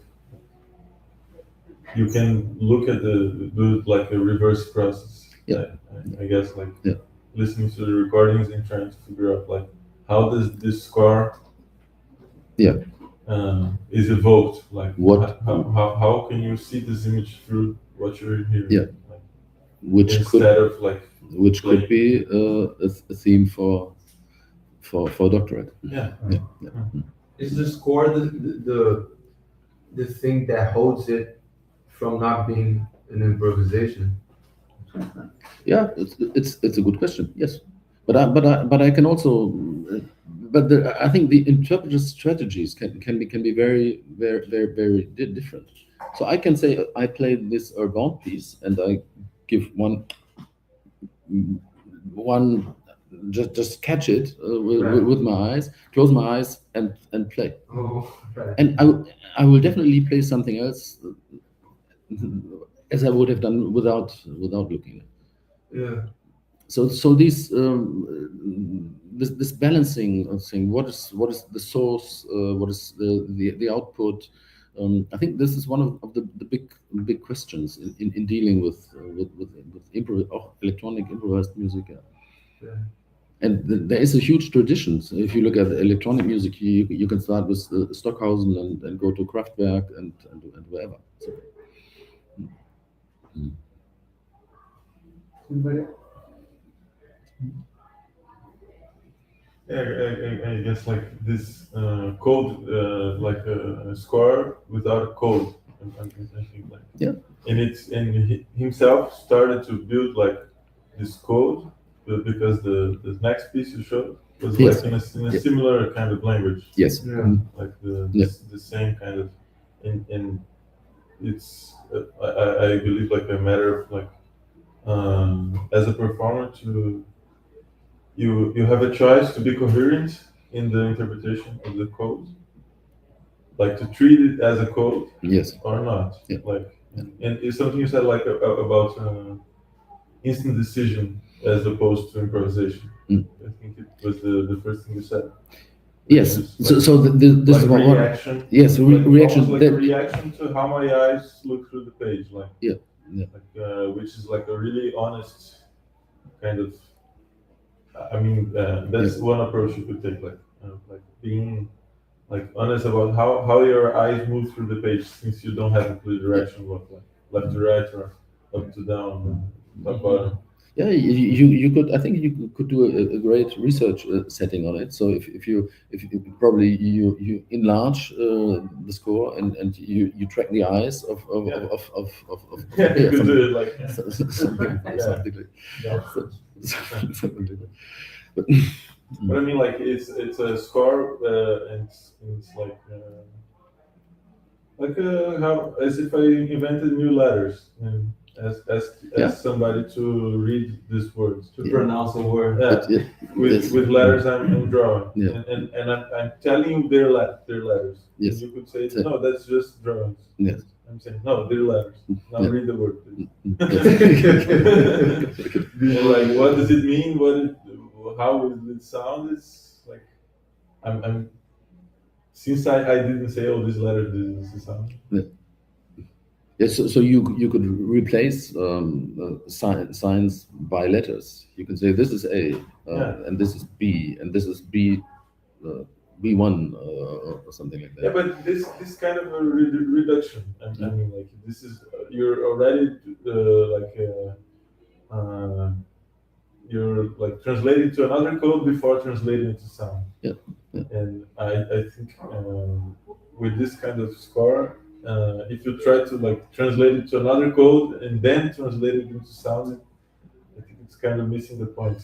you can look at do it like a reverse process. Yeah. I guess like Yeah. listening to the recordings and trying to figure out like how does this score Yeah. Is evoked, like What- how can you see this image through what you're hearing? Yeah. Like, which instead of like could be a theme for doctorate. yeah. Is the score the thing that holds it from not being an improvisation? Yeah, it's a good question. Yes, but I can also, I think the interpretive strategies can be very different. So I can say I played this urban piece and I give one just catch it Right. with my eyes, close my eyes and play. Oh, right. And I will definitely play something else as I would have done without looking. Yeah. So these this balancing of saying what is the source, what is the output. I think this is one of the big questions in dealing with electronic improvised music. Yeah. And there is a huge tradition. So if you look at electronic music, you can start with Stockhausen and go to Kraftwerk and wherever. So, Anybody else? Yeah, I guess like this code, like a score without a code. I think like Yeah. And he himself started to build like this code because the next piece you showed was Yes. like in a Yeah. similar kind of language, Yes. Yeah. like Yeah. the same kind of, and it's I believe like a matter of like as a performer to you have a choice to be coherent in the interpretation of the code, like to treat it as a code Yes. or not. Yeah. Like, and it's something you said like about instant decision as opposed to improvisation. Mm. I think it was the first thing you said. Yes. Which is So this like is one. reaction. Yes, Like reaction. almost like a reaction to how my eyes look through the page, like Yeah. Yeah. like which is like a really honest kind of. I mean, that's one approach you could take, like being like honest about how your eyes move through the page, since you don't have a clear direction, what like left to right or up to down, top bottom. Yeah, you could. I think you could do a great research setting on it. So if you probably you enlarge the score and you track the eyes of Yeah. yeah, You could something- do it like something Yeah. something like yeah. something like that. But, But I mean, like it's a score, and it's like how as if I invented new letters and as Yeah. somebody to read these words. To Yeah. pronounce a word. Yeah. but, yeah, yes. With letters I'm drawing. Yeah. And I'm telling you their letters. Yes. And you could say, Yeah. no, that's just drawings. Yes. I'm saying, no, they're letters. Now Yeah. read the word, please. Yes. And like, what does it mean? How will it sound? It's like, I'm since I didn't say, oh, this letter, this is sound. Yes, so you could replace signs by letters. You can say this is A, Yeah. and this is B, and this is B, B1 or something like that. Yeah, but this kind of a reduction. I mean, like this is you're already you're like translating to another code before translating it to sound. Yeah, yeah. And I think with this kind of score, if you try to like translate it to another code and then translate it into sound, I think it's kind of missing the point.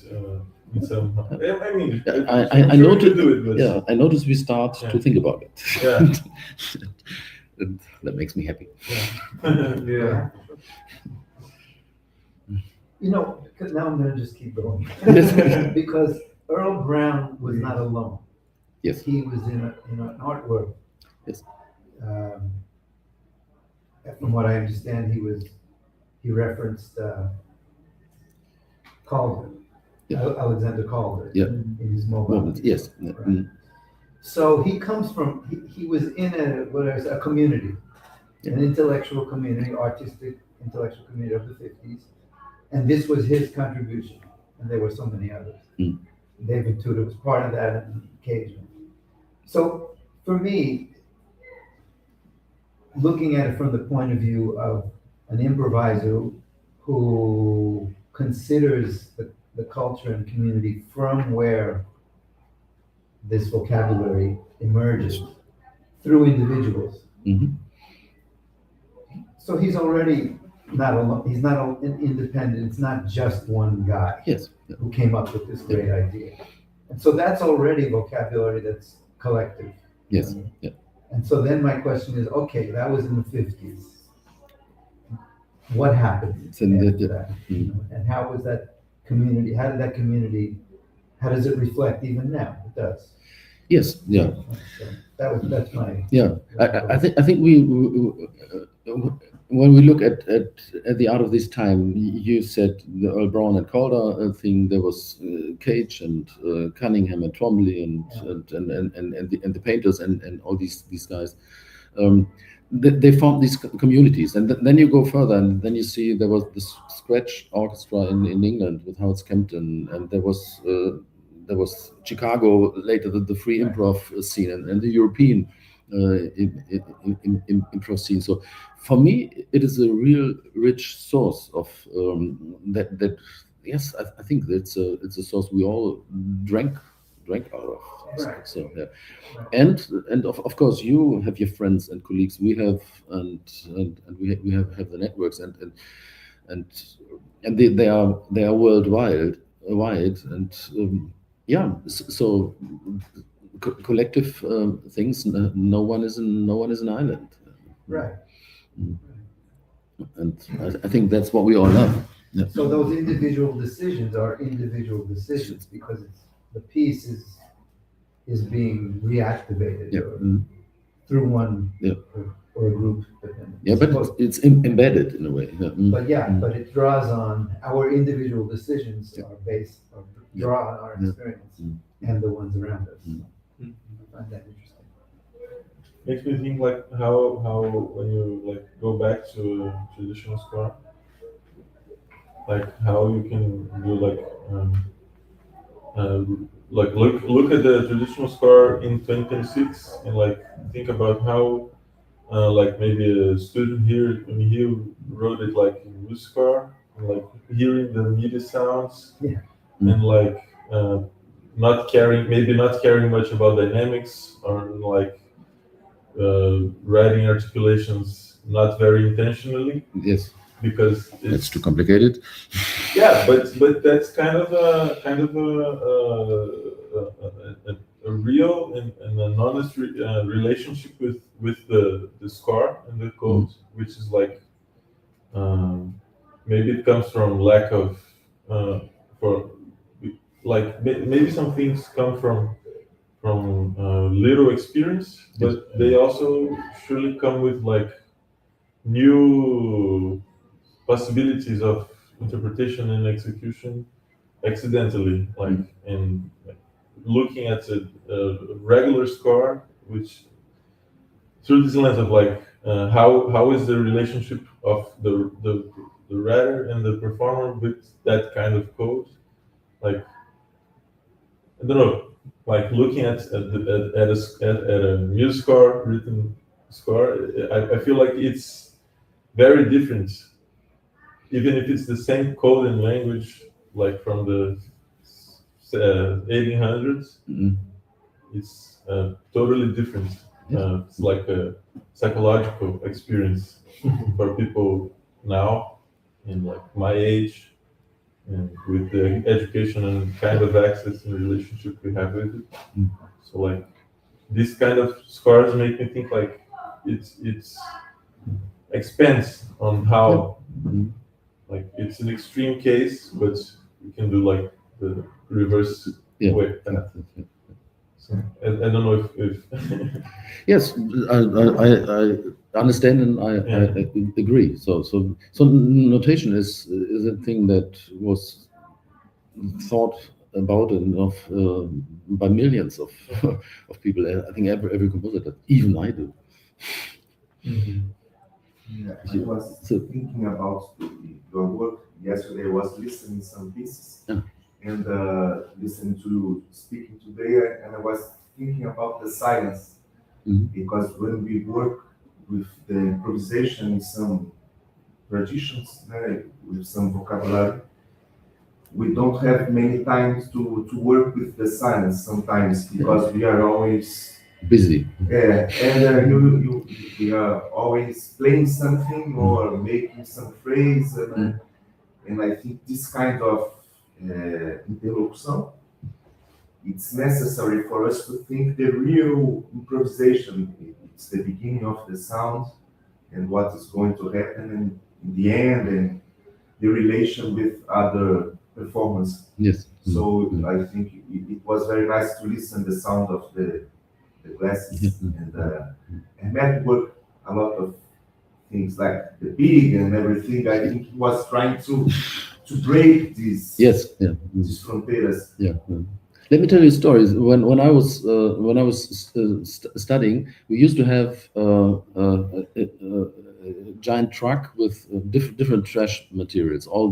In some, I mean, Yeah, I'm I sure you noticed. could do it, but Yeah, I noticed we start Yeah. to think about it. Yeah. And that makes me happy. Yeah. You know, 'cause now I'm gonna just keep going. Because Earl Brown was not alone. Yes. He was in an artwork. Yes. Um, From what I understand, he referenced Calder, Yeah. Alexander Calder. Yeah. In his mobile. Moments. Yes. Right. Mm. So he comes from, he was in a community, Yeah. an intellectual community, artistic intellectual community of the 50s. And this was his contribution. And there were so many others. Mm. David Tudor was part of that, and Cage. So for me, looking at it from the point of view of an improviser who considers the culture and community from where this vocabulary emerges through individuals. Mhm. So he's already not alone. He's not an independent. It's not just one guy Yes. Yeah. who came up with this great idea. And so that's already vocabulary that's collective. Yes. Yeah. And so then my question is, okay, that was in the 50s. What happened It's in the- after that? And how was that community, how does it reflect even now? It does. Yes. Yeah. So that's my. Yeah. I think we when we look at the art of this time, you said the Earl Brown and Calder thing. There was Cage and Cunningham and Twombly and the painters and all these guys. They formed these communities, and then you go further, and then you see there was this Scratch Orchestra in England with Howard Kempton, and there was Chicago later, the free improv scene, and the European improv scene. So for me, it is a real rich source of that. Yes, I think it's a source we all drank out of. Right. So yeah, Right. and of course you have your friends and colleagues. We have and we have the networks and they are worldwide and yeah. So collective things. No one is an island. Right. And I think that's what we all love. Yeah. So those individual decisions are individual decisions because the piece is being reactivated Yeah. through one Yeah. or a group. Yeah, but it's embedded in a way. Yeah. But yeah, but it draws on our individual decisions are based or draw on our Yeah. experience and the ones around us. Mm. I find that interesting. Makes me think like how when you like go back to a traditional score, like how you can do look at the traditional score in 2026 and like think about how like maybe a student here when he wrote it like in Muscar, and like hearing the MIDI sounds Yeah. and like not caring much about dynamics or like writing articulations not very intentionally Yes, because it's too complicated. yeah, but that's kind of a real and an honest relationship with the score and the code, which is like maybe it comes from lack of for like maybe some things come from little experience, but they also surely come with like new possibilities of interpretation and execution accidentally, like in like, looking at a regular score, which through this lens of like how is the relationship of the writer and the performer with that kind of code, like I don't know, like looking at a music score, written score, I feel like it's very different, even if it's the same code and language, like from the 1800s. Mhm. It's totally different. It's like a psychological experience for people now in like my age and with the education and kind of access and relationship we have with it. Mm. So like this kind of scores make me think like it's expense on how Mm. like it's an extreme case, but we can do like the reverse Yeah. way. So I don't know if Yes, I understand and I agree. So notation is a thing that was thought about and of by millions of of people. I think every composer does. Even I do. Yeah, I was So- thinking about your work yesterday. I was listening some pieces Yeah. and listening to you speaking today, and I was thinking about the silence Mhm. because when we work with the improvisation in some traditions, with some vocabulary, we don't have many times to work with the silence sometimes because we are always Busy. we are always playing something or making some phrase, and I think this kind of interlocução, it's necessary for us to think the real improvisation. It's the beginning of the sound and what is going to happen in the end and the relation with other performance. Yes. So Mm. I think it was very nice to listen the sound of the glasses and Ahmed worked a lot of things like the pig and everything. I think he was trying to break these Yes. Yeah. Mm. these fronteiras. Yeah. Let me tell you stories. When I was studying, we used to have a giant truck with different trash materials. All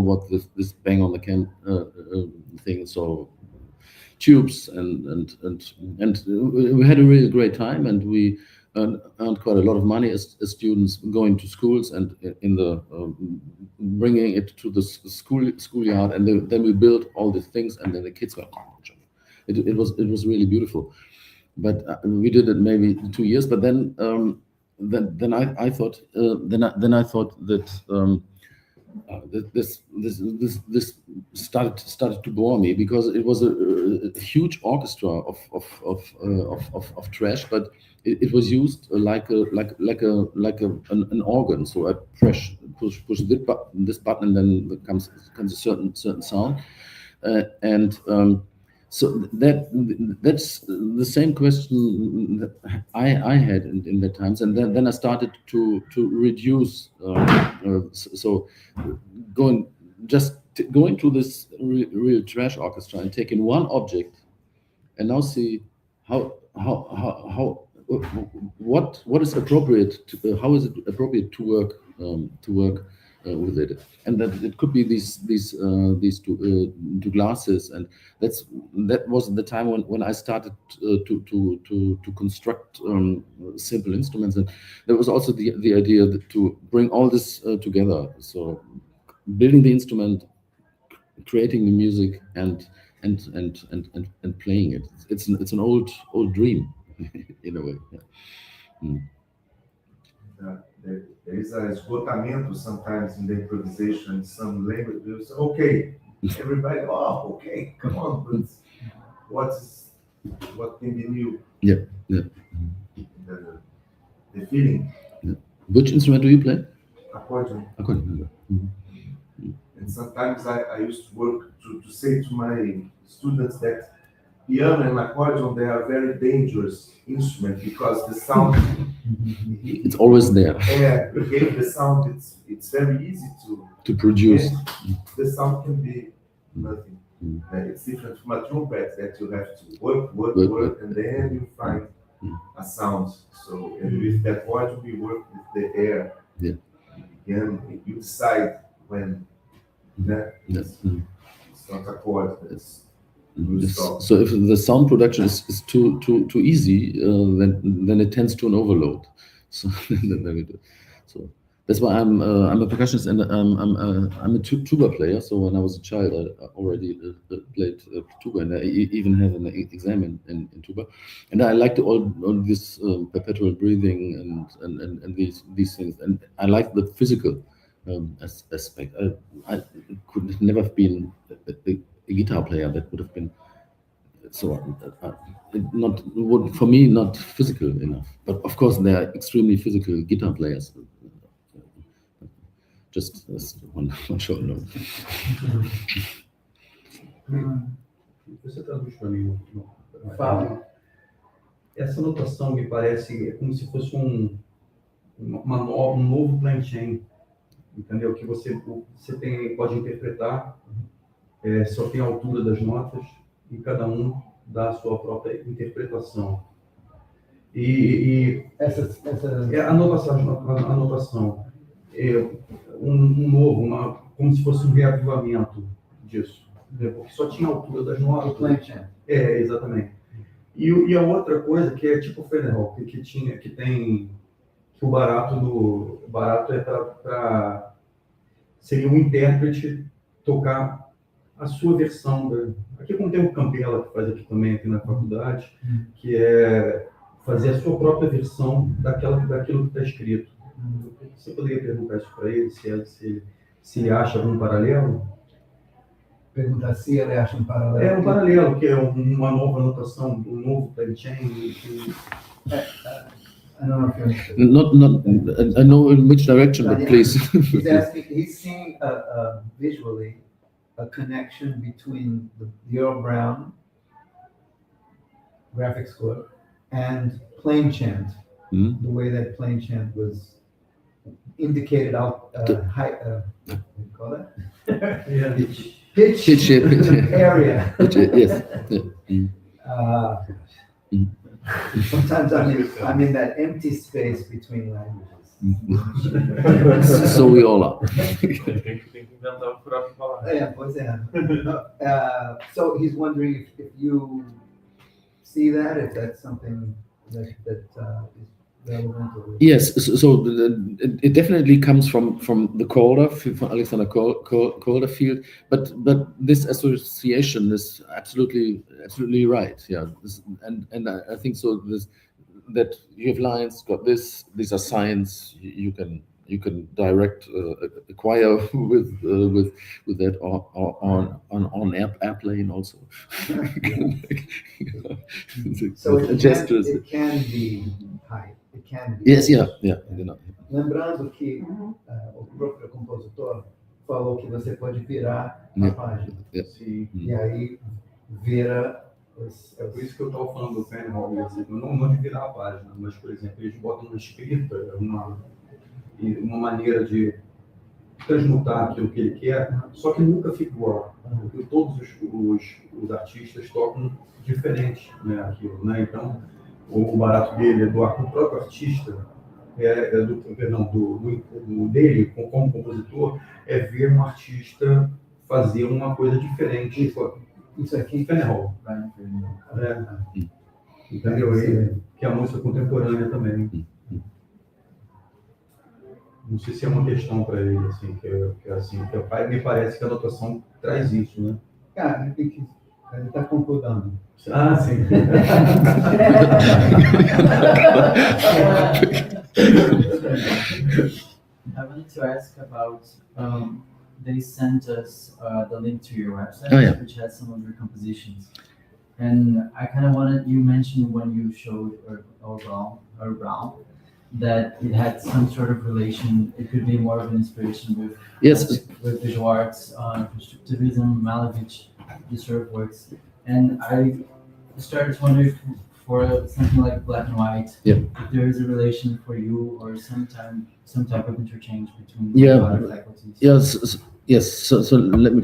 what this bang on the can thing. So tubes and we had a really great time, and we earned quite a lot of money as students going to schools and in the bringing it to the schoolyard, and then we built all these things, and then the kids were it was really beautiful. But we did it maybe 2 years, but then I thought then I thought that this started to bore me because it was a huge orchestra of trash, but it was used like an organ. So I push this button, and then there comes a certain sound, and so that's the same question that I had in that times, and then I started to reduce. So going going to this real trash orchestra and taking one object, and now see how what is appropriate to, how is it appropriate to work with it, and that it could be these two glasses, and that was the time when I started to construct simple instruments, and there was also the idea to bring all this together. So building the instrument, creating the music, and playing it. It's an old dream in a way. Yeah. Mm. There is a esgotamento sometimes in the improvisation. Some language, you say, okay, everybody, oh, okay, come on, but what can be new? Yeah. The feeling, Which instrument do you play? accordion. Accordion. And sometimes I used to work to say to my students that piano and accordion, they are very dangerous instruments because the sound, It's always there yeah, you gave the sound, it's very easy to produce. the sound can be nothing. It's different from a trumpet that you have to work, and then you find a sound. So, and with that accordion, we work with the air. Yeah. Again, you decide when Yes. it's not a chord, it's So if the sound production is too easy, then it tends to an overload. So That's why I'm a percussionist and I'm a tuba player. So when I was a child, I already played tuba, and I even have an exam in tuba. And I liked all this perpetual breathing and these things. And I like the physical aspect. I could never have been a guitar player. That would have been so not would for me not physical enough. But of course, there are extremely physical guitar players. Just as one short note. Você traduz para mim? Fala. Essa notação me parece como se fosse um novo planchain, entendeu? Que você pode interpretar, só tem a altura das notas e cada um dá a sua própria interpretação. E Essa a anotação é um novo, como se fosse um reavivamento disso, né? Porque só tinha a altura das notas. plancha. Exatamente. E a outra coisa que é tipo o Federal, que o barato é para seria um intérprete tocar a sua versão aqui como tem o Campela que faz aqui na faculdade, que é fazer a sua própria versão daquilo que está escrito. Você poderia perguntar isso para ele, se ele acha algum paralelo? Perguntar se ele acha um paralelo. É um paralelo, que é uma nova anotação, um novo planchain. I don't know if you're Not I know in which direction, but please. He's asking, he's seeing visually a connection between the Earl Brown graphic score and plain chant, the way that plain chant was indicated out, what do you call that? Yeah. Pitch area. Yes. Sometimes I'm in that empty space between languages. So we all are. Tem que inventar o próprio palavra. Pois é. So he's wondering if you see that, if that's something that is relevant. Or... Yes, so it definitely comes from the Calder, from Alexander Calder field, but this association is absolutely right. Yeah, and I think so. That you have lines, got this. These are signs. You can direct a choir with that on airplane also. So gestures. It can be high. It can be. Yes, yeah. You know. Lembrando que o próprio compositor falou que você pode virar a página. Yeah. Sim. E aí vira. É por isso que eu estava falando do Federal, não de virar a página, mas, por exemplo, eles botam na escrita uma maneira de transmutar aquilo que ele quer, só que nunca fica igual, porque todos os artistas tocam diferente, né, aquilo, né? Então, o barato dele é doar com o próprio artista, do dele como compositor, é ver um artista fazer uma coisa diferente. Isso aqui Federal. Entendeu? Que é a música contemporânea também. Não sei se é uma questão para ele, assim, que me parece que a anotação traz isso, né? Cara, ele está concordando. Ah, sim. I wanted to ask about, they sent us the link to your website, which has some of your compositions. And I kind of wanted, you mentioned when you showed Earl Brown, that it had some sort of relation, it could be more of an inspiration with visual arts, constructivism, Malevich, these sort of works. And I started to wonder if for something like Black and White, if there is a relation for you or some type of interchange between other faculties. Yes. So let me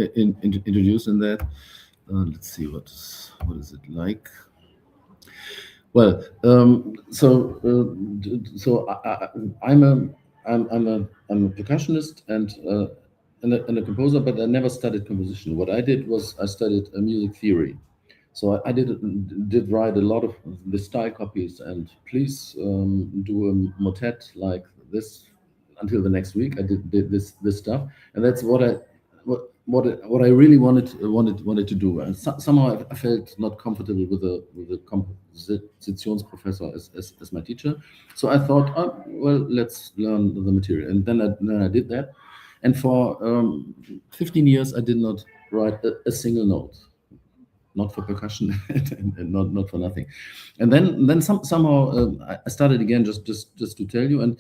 introduce in that. Let's see what is it like. Well, I'm a percussionist and a composer, but I never studied composition. What I did was I studied music theory. So I did write a lot of the style copies, and please do a motet like this until the next week. I did this stuff, and that's what I really wanted to do. And somehow I felt not comfortable with the compositionsprofessor as my teacher. So I thought, oh, well, let's learn the material, and then I did that. And for 15 years, I did not write a single note, not for percussion and not for nothing. And then somehow I started again, just to tell you. And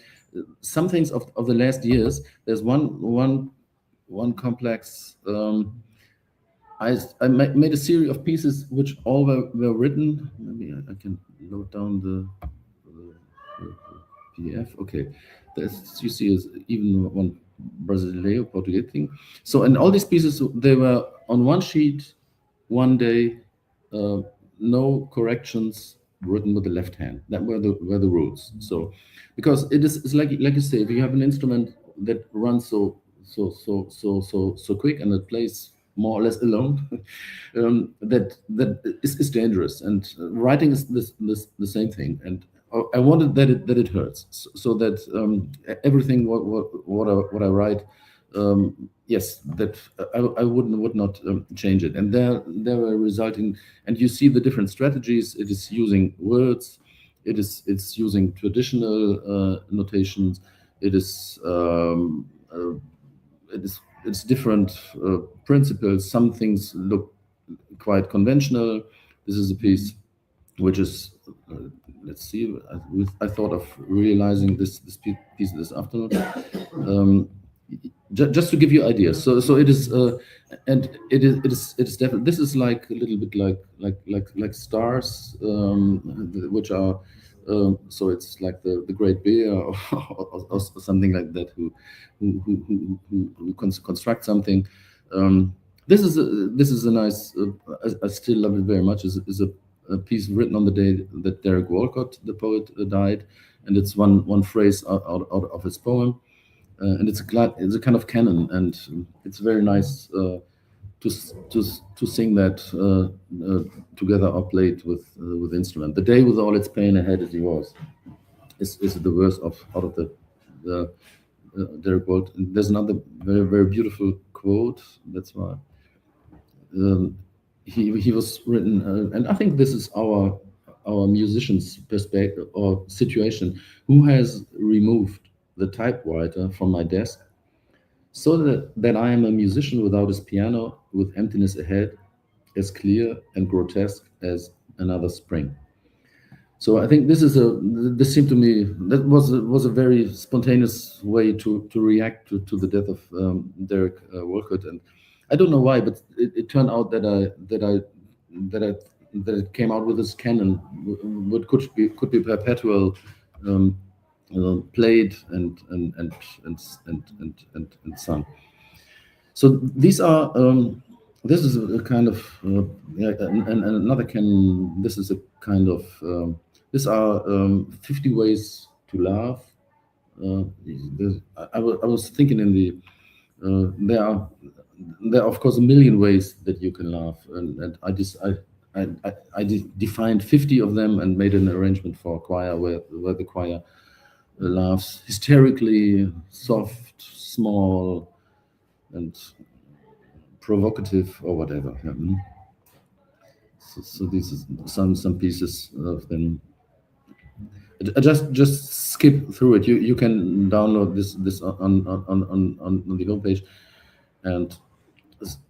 some things of the last years, there's one complex. I made a series of pieces which all were written. Maybe I can load down the PDF. Okay, you see is even one Brasileiro Portuguese thing. So, and all these pieces, they were on one sheet, one day, no corrections, written with the left hand. That were the rules. So, because it's like you say, if you have an instrument that runs so quick and it plays more or less alone, that is dangerous. And writing is the same thing. And I wanted that it hurts, so that everything what I write, yes, that I would not change it. And there were resulting, and you see the different strategies. It is using words, it's using traditional notations. It's different principles. Some things look quite conventional. This is a piece which is let's see. I thought of realizing this piece this afternoon. Just to give you ideas. So it is, and it is definitely. This is like a little bit like stars, which are. So it's like the Great Bear or something like that who construct something. This is a nice. I still love it very much. Is a piece written on the day that Derek Walcott, the poet, died, and it's one phrase out of his poem, and it's a kind of canon, and it's very nice to sing that together or played with instrument. The day with all its pain ahead as he was is the verse out of the Derek Walcott. There's another very very beautiful quote. That's why. He was written, and I think this is our musician's perspective or situation. Who has removed the typewriter from my desk, so that I am a musician without his piano, with emptiness ahead, as clear and grotesque as another spring. So I think this seemed to me that was a very spontaneous way to react to the death of Derek Walcott. And I don't know why, but it turned out that it came out with this canon, what could be perpetual, played and sung. So these are. This is a kind of and another canon. This is a kind of. These are 50 ways to laugh. I was thinking in the. There are of course a million ways that you can laugh, and I defined 50 of them and made an arrangement for a choir where the choir laughs hysterically, soft, small, and provocative or whatever. So these is some pieces of them. I just skip through it. You can download this on the homepage, and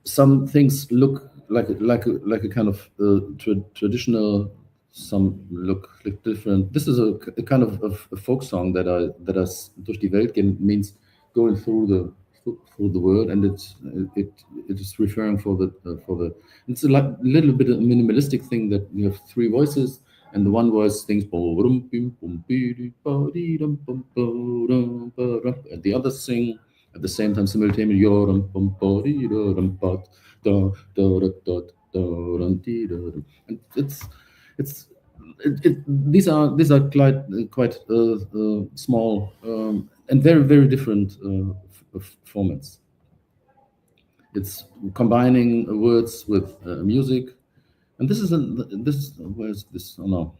some things look like a kind of traditional. Some look different. This is a kind of a folk song that durch die Welt gehen means going through the world, and it is referring for the. It's a little bit of a minimalistic thing that you have three voices. And the one voice sings, and the others sing at the same time simultaneously. And these are quite small and very very different formats. It's combining words with music. And this is where's this? Oh no,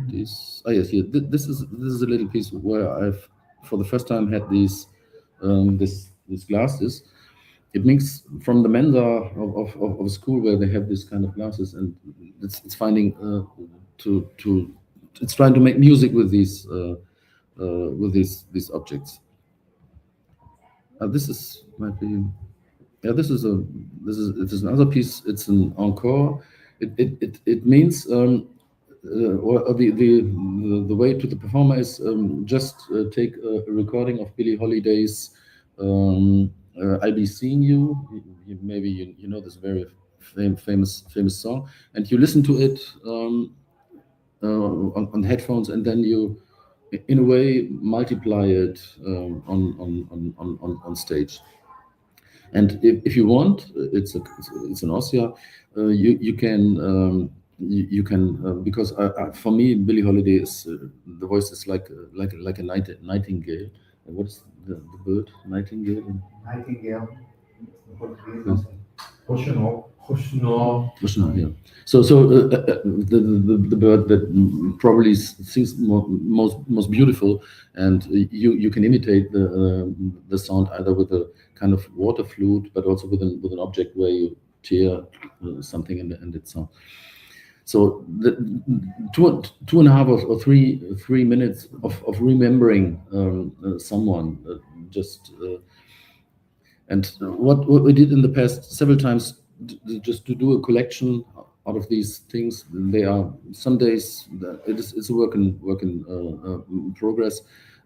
this. Oh yes, here. This is a little piece where I've for the first time had these these glasses. It makes from the Mensa of a school where they have this kind of glasses, and it's finding it's trying to make music with these objects. This might be. Yeah, this is another piece. It's an encore. It means or the way to the performer is just take a recording of Billie Holiday's "I'll Be Seeing You." Maybe you know this very famous song, and you listen to it on headphones, and then you, in a way, multiply it on stage. And if you want, it's an Ossia. You can because for me Billie Holiday is the voice is like a nightingale. And what is the bird? Nightingale. Nightingale. Português. Roxinol. Yeah. So the bird that probably sings most beautiful, and you can imitate the sound either with a kind of water flute, but also with an object where you tear something and it sounds. So the two and a half or 3 minutes of remembering someone and what we did in the past several times, just to do a collection out of these things. They are some days it's a work in progress,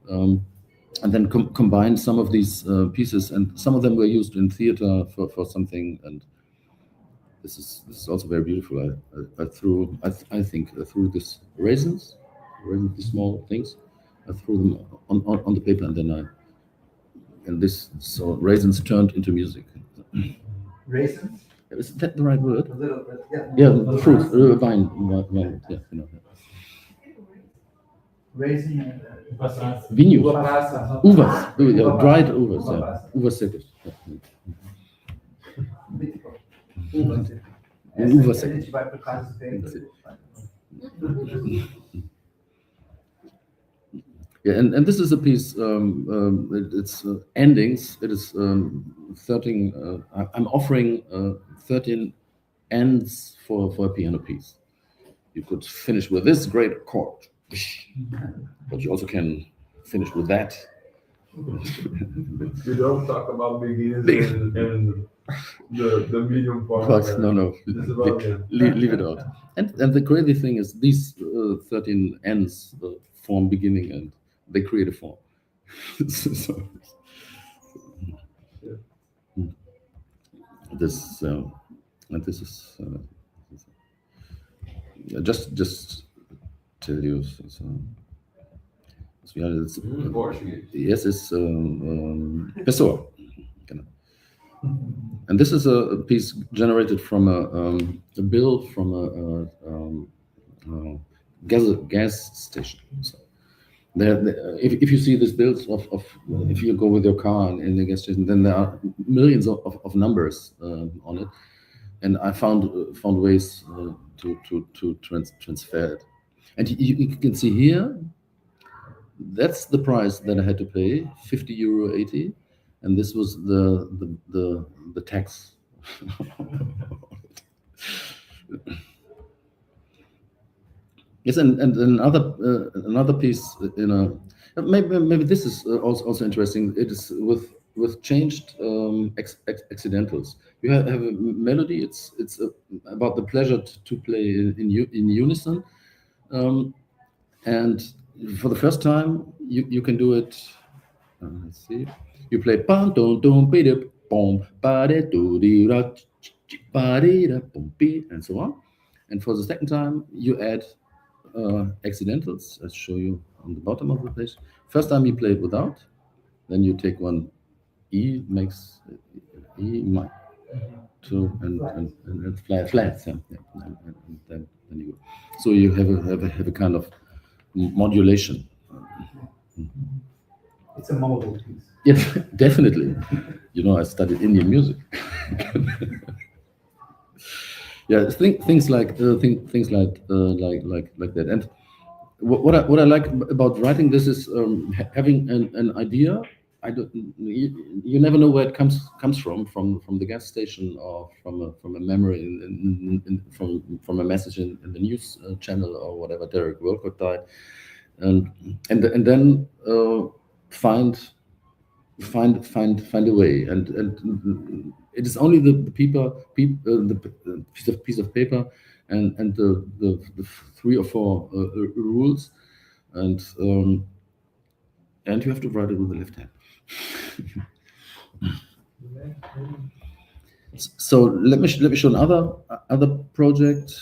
and then combine some of these pieces, and some of them were used in theater for something. And this is also very beautiful. I think through these raisins, these small things, I threw them on the paper, and then so raisins turned into music. Raisins? Is that the right word? A little bit, yeah. Yeah, fruit, wine, yeah, you know. Raisin. Vinho. Uva passa. Uvas, dried uvas, yeah. Uvas secas. Uvas. Uvas A gente vai para casa dele. Yeah, and this is a piece. It's endings. It is 13. I'm offering 13 ends for a piano piece. You could finish with this great chord, but you also can finish with that. We don't talk about beginnings and the medium part. But no. It's about Leave it out. And the crazy thing is, these 13 ends form beginning, and they create a form. So, this is just tell you. It's Portuguese. yes, it's Pessoa. And this is a piece generated from a bill from a gas station. So if you see these bills of if you go with your car in the gas station, then there are millions of numbers on it, and I found ways to transfer it. And you can see here, that's the price that I had to pay, €50.80, and this was the tax. Yes, and another piece, maybe this is also interesting. It is with changed accidentals. You have a melody. It's about the pleasure to play in unison, and for the first time you can do it. Let's see. You play bum dum dum be de bum ba de do di ra ba di da bum be, and so on. And for the second time you add accidentals. I'll show you on the bottom of the page. First time you play it without, then you take one E, makes E minor, two and flats, yeah. And then you go. So you have a kind of modulation. It's a modal piece. Yes, definitely. I studied Indian music. yeah, things like things like that. And what I like about writing this is having an idea. I don't. You never know where it comes from the gas station or from a memory from a message in the news channel or whatever. Derek Wilcock died, and then find a way. And it is only the piece of paper and the 3 or 4 rules, and you have to write it with the left hand. So let me show another project.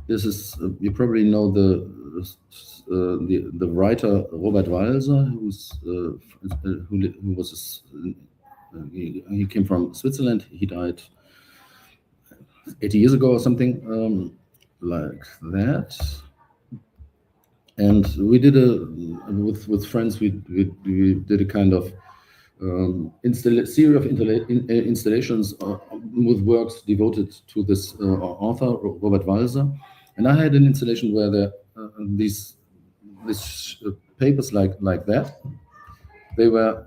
This is you probably know the writer Robert Walser, who was he came from Switzerland. He died 80 years ago or something like that. And we did with friends. We did a kind of series of installations with works devoted to this author Robert Walser. And I had an installation where these papers like that. They were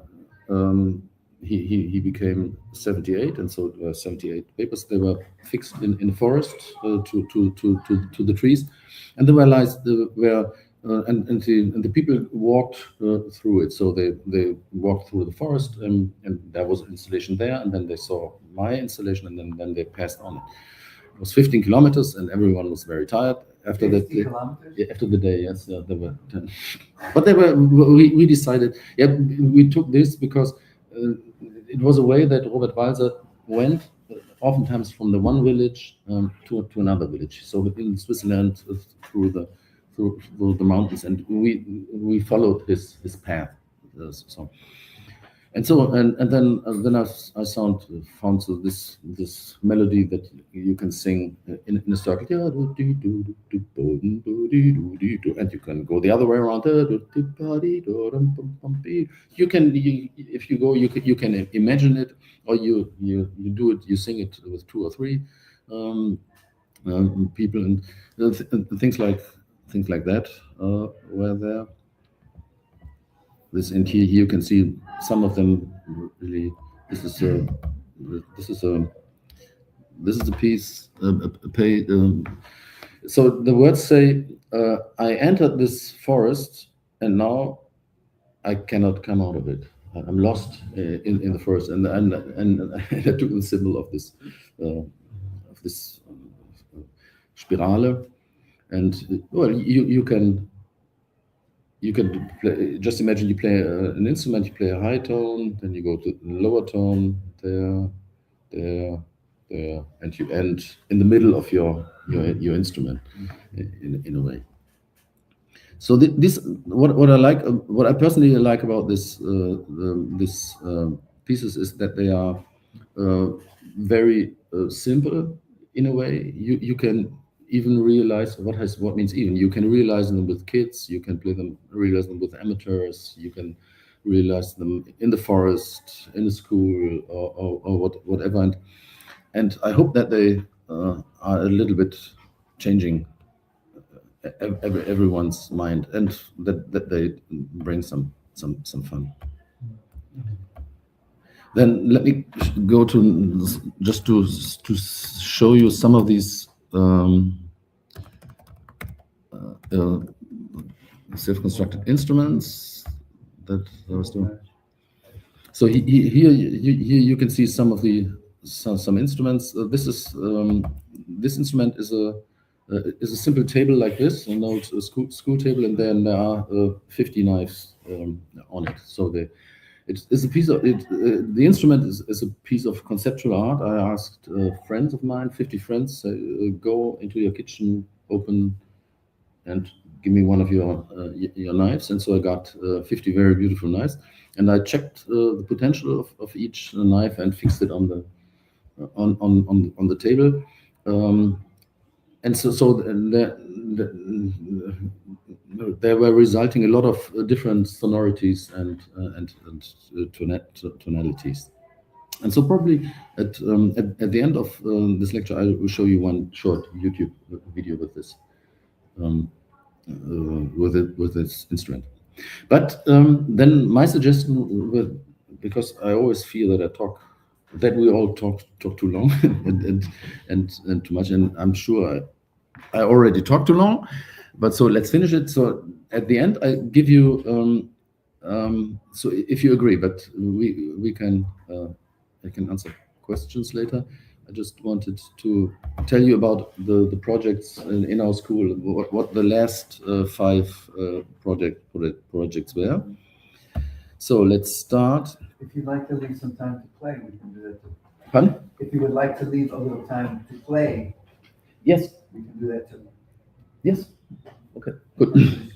he became 78, and so 78 papers. They were fixed in forest to the trees, and they were and the people walked through it. So they walked through the forest, and there was an installation there, and then they saw my installation, and then they passed on it. It was 15 kilometers, and everyone was very tired after that. After the day, yes, there were 10. But we decided, we took this because it was a way that Robert Walser went, oftentimes from the one village to another village. So in Switzerland, through the mountains, and we followed his path. And then I found this melody that you can sing in a circle, and you can go the other way around. If you go, you can imagine it, or you do it. You sing it with 2 or 3 people, and things like that were there. This, and here you can see some of them. Really, this is a piece. So the words say, "I entered this forest, and now I cannot come out of it. I'm lost in the forest." And I took the symbol of this spirale, and well, you can play, just imagine you play an instrument, you play a high tone, then you go to the lower tone, there, and you end in the middle of your instrument in a way. So this what I like, what I personally like about this pieces is that they are very simple in a way. You can even realize what means even. You can realize them with kids. You can realize them with amateurs. You can realize them in the forest, in the school, or whatever. And I hope that they are a little bit changing everyone's mind, and that they bring some fun. Then let me go to just to show you some of these self-constructed instruments that I was doing. So here you can see some instruments. This instrument is a simple table like this, and now it's a school table, and then there are 50 knives on it. So it's a piece of it. The instrument is a piece of conceptual art. I asked friends of mine, 50 friends, go into your kitchen, open, and give me one of your knives. And so I got 50 very beautiful knives, and I checked the potential of each knife and fixed it on the table. And so there were resulting a lot of different sonorities and tonalities. And so probably at the end of this lecture, I will show you one short YouTube video with this with this instrument. But then my suggestion, because I always feel that we all talk too long and too much, and I'm sure I already talked too long. But so let's finish it. So at the end, I give you. So if you agree, but we can I can answer questions later. I just wanted to tell you about the projects in our school, what the last 5 projects were. So let's start. If you'd like to leave some time to play, we can do that too. Pardon? If you would like to leave a little time to play, Yes. we can do that too. Yes. Okay. Good.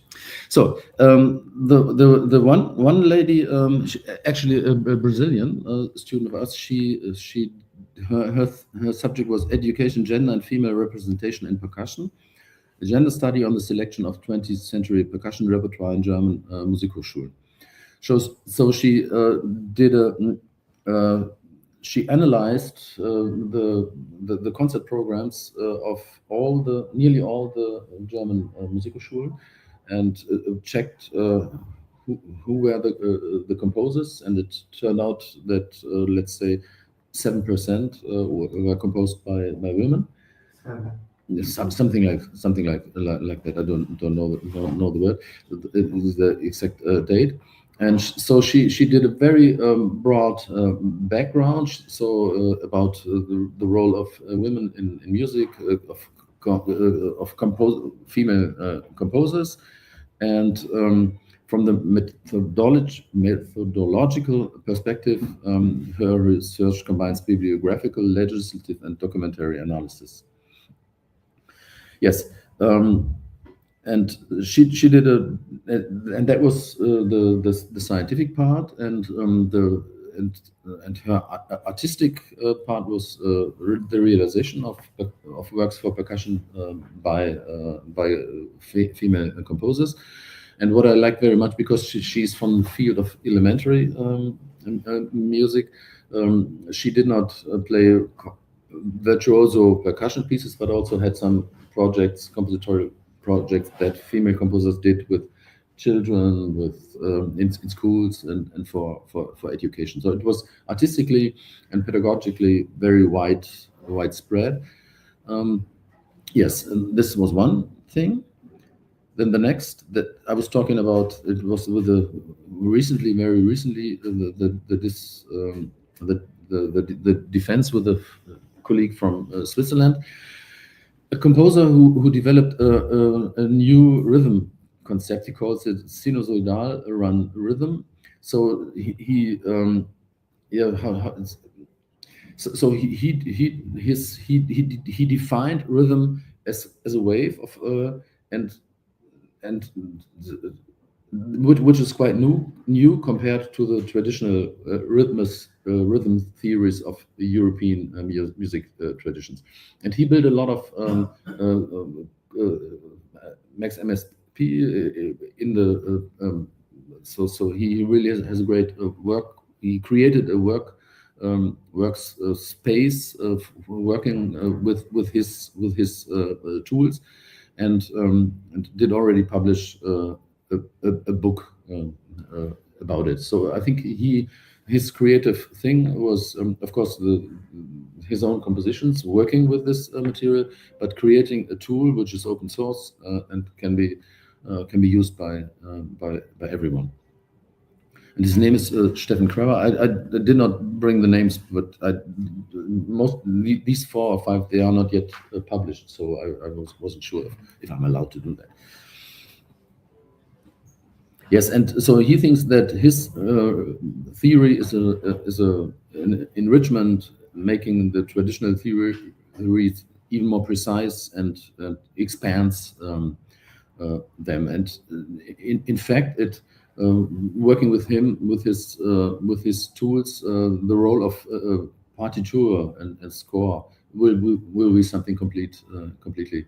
So the one lady, actually a Brazilian student of us, her subject was education, gender, and female representation in percussion, a gender study on the selection of 20th century percussion repertoire in German Musikhochschulen. So she did she analyzed the concert programs of nearly all the German Musikhochschulen, and checked who were the composers, and it turned out that let's say 7% were composed by women. Something like that. I don't know the word. It is the exact date. And so she did a very broad background, so about the role of women in music, of female composers, and from the methodological perspective, her research combines bibliographical, legislative, and documentary analysis. Yes. And she did and that was the scientific part, and her artistic part was the realization of works for percussion by female composers. And what I like very much, because she's from the field of elementary music, she did not play virtuoso percussion pieces, but also had some compository projects that female composers did with children, in schools, and for education. So it was artistically and pedagogically very widespread. Yes, and this was one thing. Then the next that I was talking about, it was with very recently, the defense with a colleague from Switzerland, a composer who developed a new rhythm concept. He calls it sinusoidal run rhythm. So he defined rhythm as a wave of which is quite new compared to the traditional rhythm theories of the European music traditions. And he built a lot of Max MSP in the so he really has a great work. He created a works space of working with his tools, and did already publish a book about it. So I think his creative thing was, of course, his own compositions, working with this material, but creating a tool which is open source and can be used by everyone. And his name is Stephan. I did not bring the names, but these 4 or 5, they are not yet published, so I wasn't sure if I'm allowed to do that. Yes, and so he thinks that his theory is an enrichment, making the traditional theories even more precise, and expands them. And in fact, it working with him with his tools, the role of partiture and score will be something completely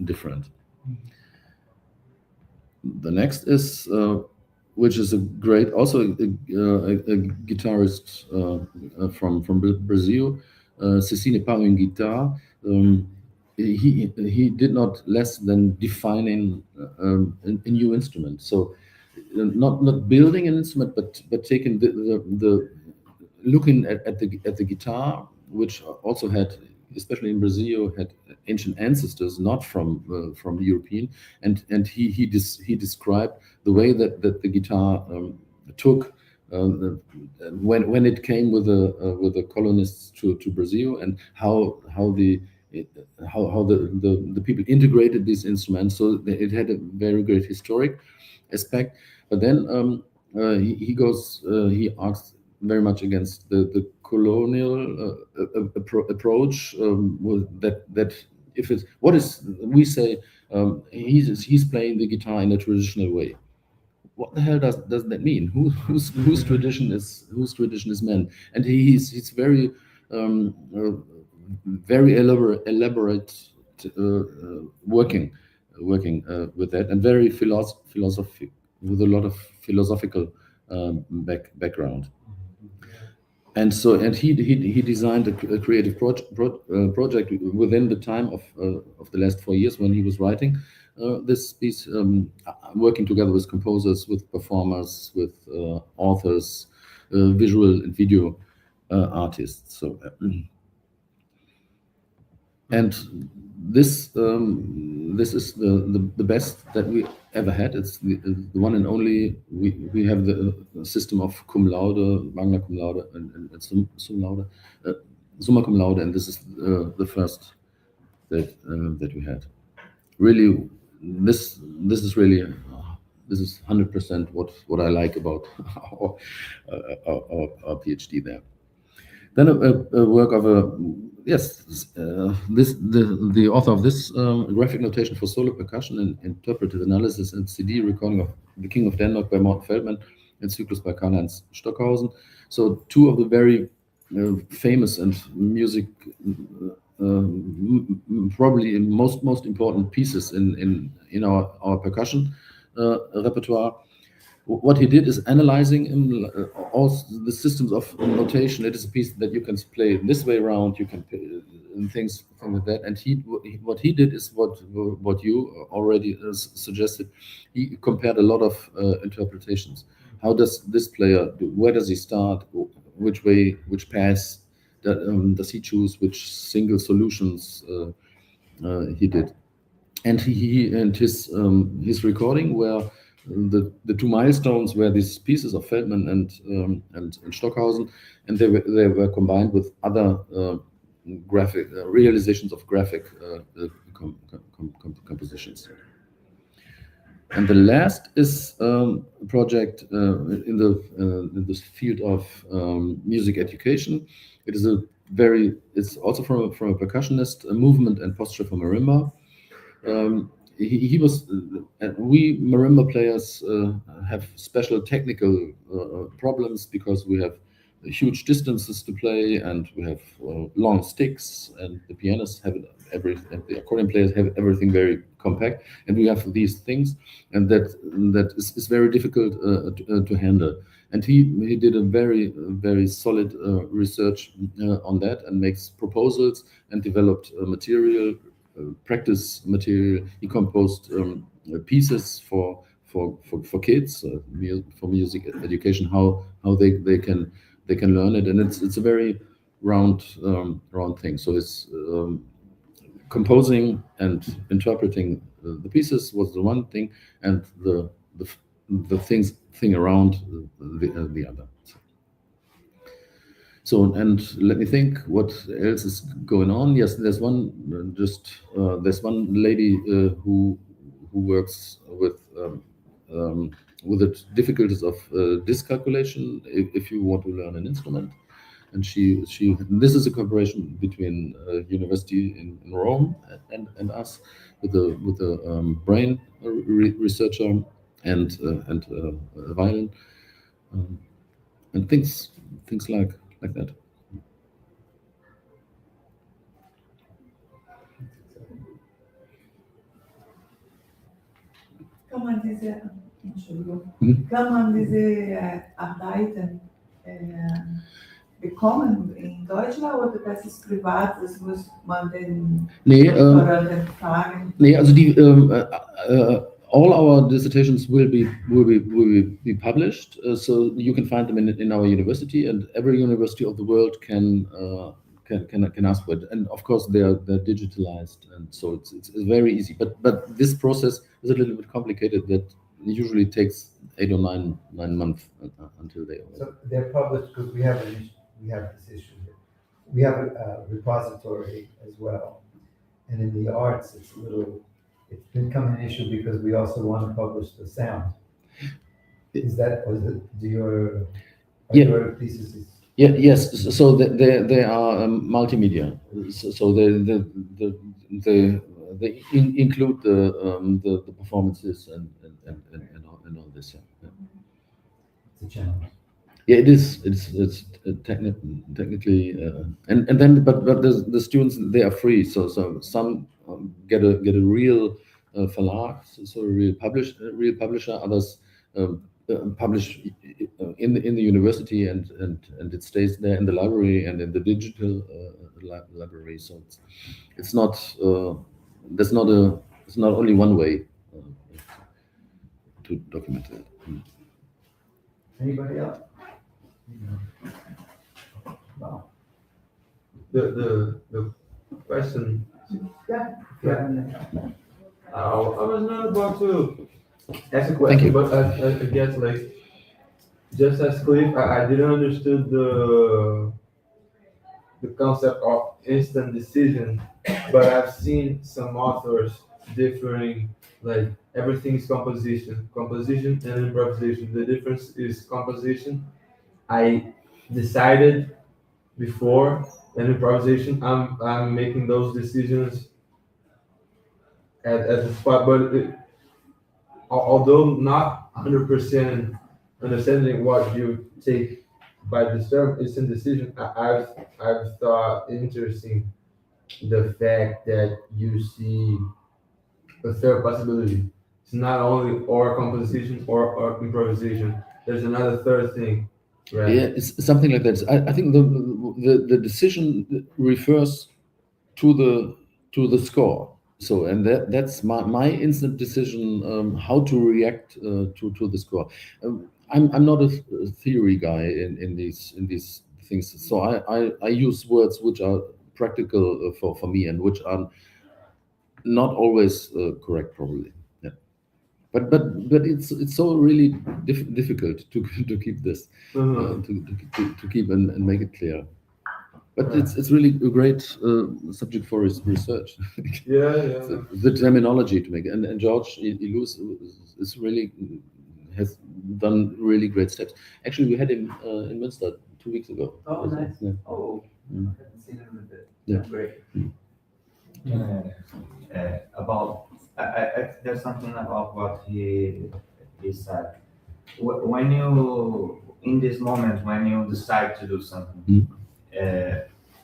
different. The next is which is a great, also a guitarist from Brazil, Cecine Pau in guitar. He did not less than defining a new instrument. So not building an instrument, but taking the looking at the guitar, which also had, especially in Brazil, had ancient ancestors, not from European, and he described the way that the guitar took when it came with the colonists to Brazil, and how the people integrated these instruments. So it had a very great historic aspect. But then he argues very much against the colonial approach, that if it's what is we say, he's playing the guitar in a traditional way. What the hell does that mean? Whose tradition is meant? And he's very very elaborate working with that, and very philosophy, with a lot of philosophical background. And he designed a creative project within the time of the last 4 years when he was writing this piece, working together with composers, with performers, with authors, visual and video artists. So and this is the best that we ever had. It's the one and only. We have the system of cum laude, magna cum laude, and sum laude, summa cum laude, and this is the first that we had. Really, this is really this is 100% what I like about our PhD there. Then a work of the author of this graphic notation for solo percussion and interpretive analysis and CD recording of The King of Denmark by Morten Feldman and Cyclus by Karl-Heinz Stockhausen. So two of the very famous and music probably most important pieces in our percussion repertoire. What he did is analyzing all the systems of notation. It is a piece that you can play this way around, you can and things like that. And what he did is what you already suggested. He compared a lot of interpretations. How does this player do? Where does he start? Which way? Which pass? Does he choose? Which single solutions he did? And his recording were. The two milestones were these pieces of Feldman and Stockhausen, and they were combined with other graphic realizations of graphic compositions. And the last is a project in this field of music education. It's also from a percussionist, a movement and posture for marimba. We marimba players have special technical problems because we have huge distances to play, and we have long sticks, and the pianists have the accordion players have everything very compact, and we have these things, and that is very difficult to handle. And he did a very solid research on that, and makes proposals and developed material. Practice material. He composed pieces for kids for music education. How they can learn it, and it's a very round thing. So it's composing and interpreting the pieces was the one thing, and the thing around the other. So, and let me think what else is going on. Yes, there's one lady who works with the difficulties of dyscalculation if you want to learn an instrument. And this is a cooperation between university in Rome and us with the brain researcher and a violin and things like that. Comment dizer, Entschuldigung. Mhm. Kann man diese Arbeiten bekommen in Deutschland oder das ist privat, das muss man den Nee, Doktoranden fragen? nee, also all our dissertations will be published, so you can find them in our university, and every university of the world can ask for it. And of course, they're digitalized, and so it's very easy. But this process is a little bit complicated. That usually takes 8 or 9 months until they. So they're published because we have this issue here. We have a repository as well. And in the arts, it's become an issue because we also want to publish the sound. Your thesis is? Yeah, yes. So they are multimedia. So they include the performances and all this. Yeah. It's a challenge. Yeah, it is. It's technically, and then but the students, they are free. So some get a real verlag, so a real publisher. Others publish in the university, and it stays there in the library and in the digital library. So it's not it's not only one way to document it. Anybody else? Wow. The question. Yeah. I was not about to ask a Thank question, you. but I guess like just as Cliff, I didn't understood the concept of instant decision, but I've seen some authors differing, like everything is composition and improvisation. The difference is composition. I decided before, and improvisation, I'm making those decisions at the spot, but although not 100% understanding what you take by this term instant decision, I've thought interesting the fact that you see a third possibility. It's not only or composition or improvisation. There's another third thing. Right? Yeah, it's something like that. I think the decision refers to the score. So, and that's my instant decision how to react to the score. I'm not a theory guy in these things. So I use words which are practical for me and which are not always correct, probably. Yeah. But it's so really difficult to keep this to keep and make it clear. But it's really a great subject for research. Yeah. The terminology to make it, and George Ilous is really has done really great steps. Actually, we had him in Münster 2 weeks ago. Oh, nice. Yeah. Oh, Mm. I haven't seen him a bit. Yeah. Great. About there's something about what he said. When you in this moment when you decide to do something,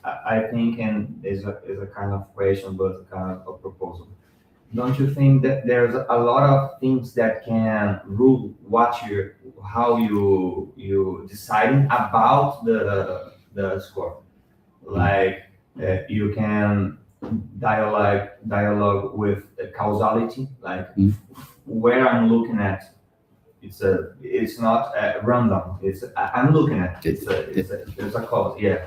I think, and is a kind of question, but a kind of a proposal. Don't you think that there's a lot of things that can rule how you deciding about the score? Like you can dialogue with the causality, like where I'm looking at. It's not random. I'm looking at it. There's a cause, yeah,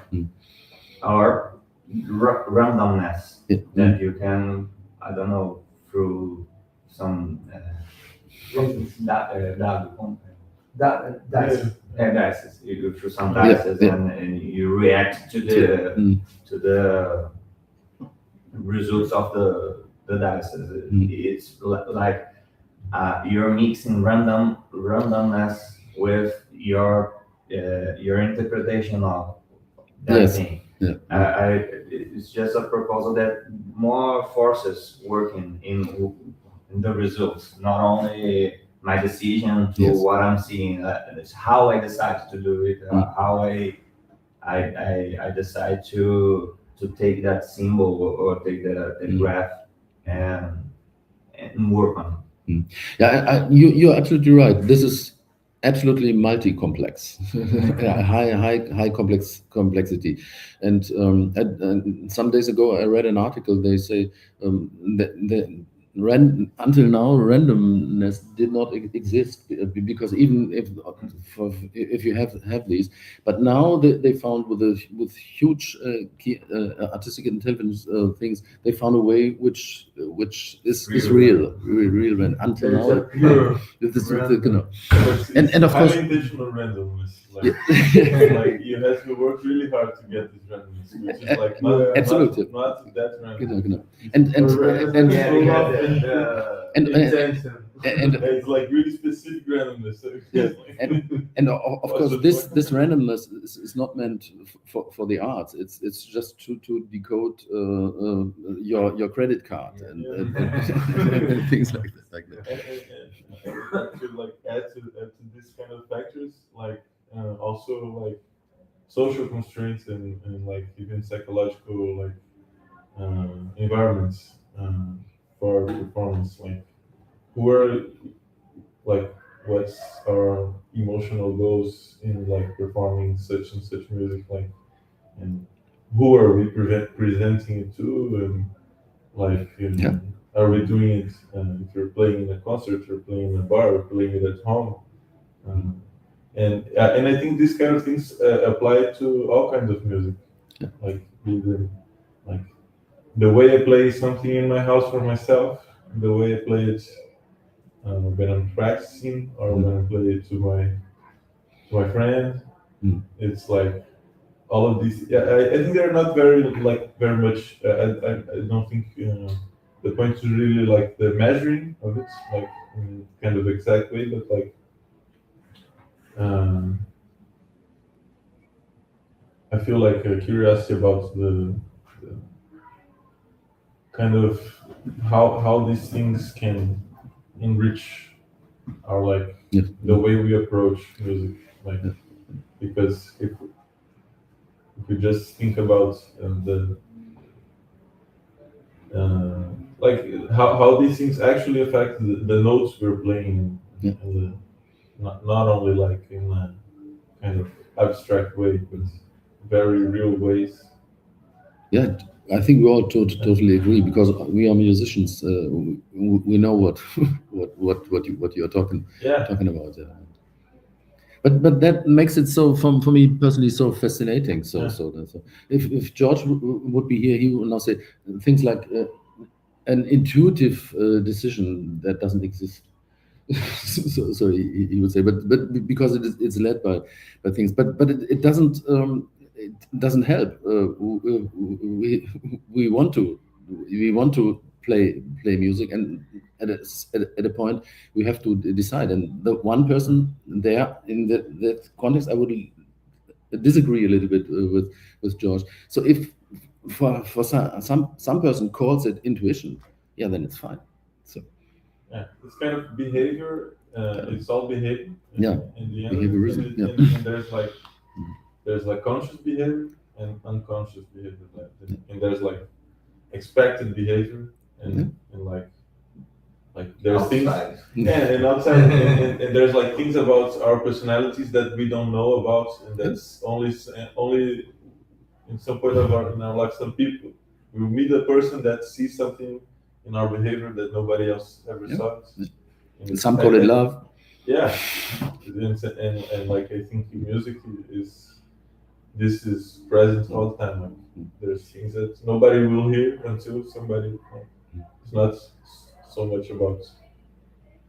or randomness that you can, I don't know, through some dices. You go through some dices and you react to the results of the dices. It's like you're mixing randomness with your interpretation of that thing. Yeah. It's just a proposal that more forces working in the results, not only my decision to what I'm seeing. It's how I decide to do it, how I decide to take that symbol or take the graph and work on. Yeah, you're absolutely right. This is absolutely multi-complex, high complexity. And some days ago, I read an article. They say until now randomness did not exist, because even if you have these, but now they found with huge artistic intelligence things, they found a way which is real. And until There's now a pure this is random. and of course highly intentional randomness. Like, yeah. like you have to work really hard to get this randomness, which is like not, Absolutely. not that random. Genau. And and It's like really specific randomness. So it's Yeah. like- and of course this randomness is not meant for the arts. It's just to decode your credit card and things like that. And to like add to this kind of factors, like also like social constraints and like even psychological like environments for performance, like who are like what's our emotional goals in like performing such and such music, like, and who are we presenting it to, and like Yeah. are we doing it if you're playing in a concert, you're playing in a bar, or playing it at home, and I think these kind of things apply to all kinds of music. Yeah. Like even like the way I play something in my house for myself, the way I play it when I'm practicing, or when I play it to my friend. It's like all of these. Yeah, I think they're not very much. I don't think the point is really like the measuring of it, like in kind of exact way, but like I feel like a curiosity about the kind of how these things can enrich our like Yeah. the way we approach music, like because if we just think about the like how these things actually affect the notes we're playing, Yeah. and not only like in a kind of abstract way, but very real ways. Yeah, I think we all totally agree, because we are musicians. We know what what you are talking Yeah. about. But that makes it so, for me personally, so fascinating. So Yeah. so if George would be here, he would now say things like an intuitive decision that doesn't exist. So he would say, but because it's led by things, but it doesn't help. We want to play music, and at a point we have to decide. And the one person there in that context, I would disagree a little bit with George. So if for some person calls it intuition, yeah, then it's fine. So Yeah, it's kind of behavior. It's all behavior. Yeah, in the end, behaviorism, and, yeah. and there's like conscious behavior and unconscious behavior, and there's like expected behavior, and like there's things, Outside. and outside, and there's like things about our personalities that we don't know about, and that's only in some point of in our life. Some people, we will meet a person that sees something in our behavior that nobody else ever Yeah. saw. And some call it love. Yeah, and like I think in music this is present all the time. Like, there's things that nobody will hear until somebody. Like, it's not so much about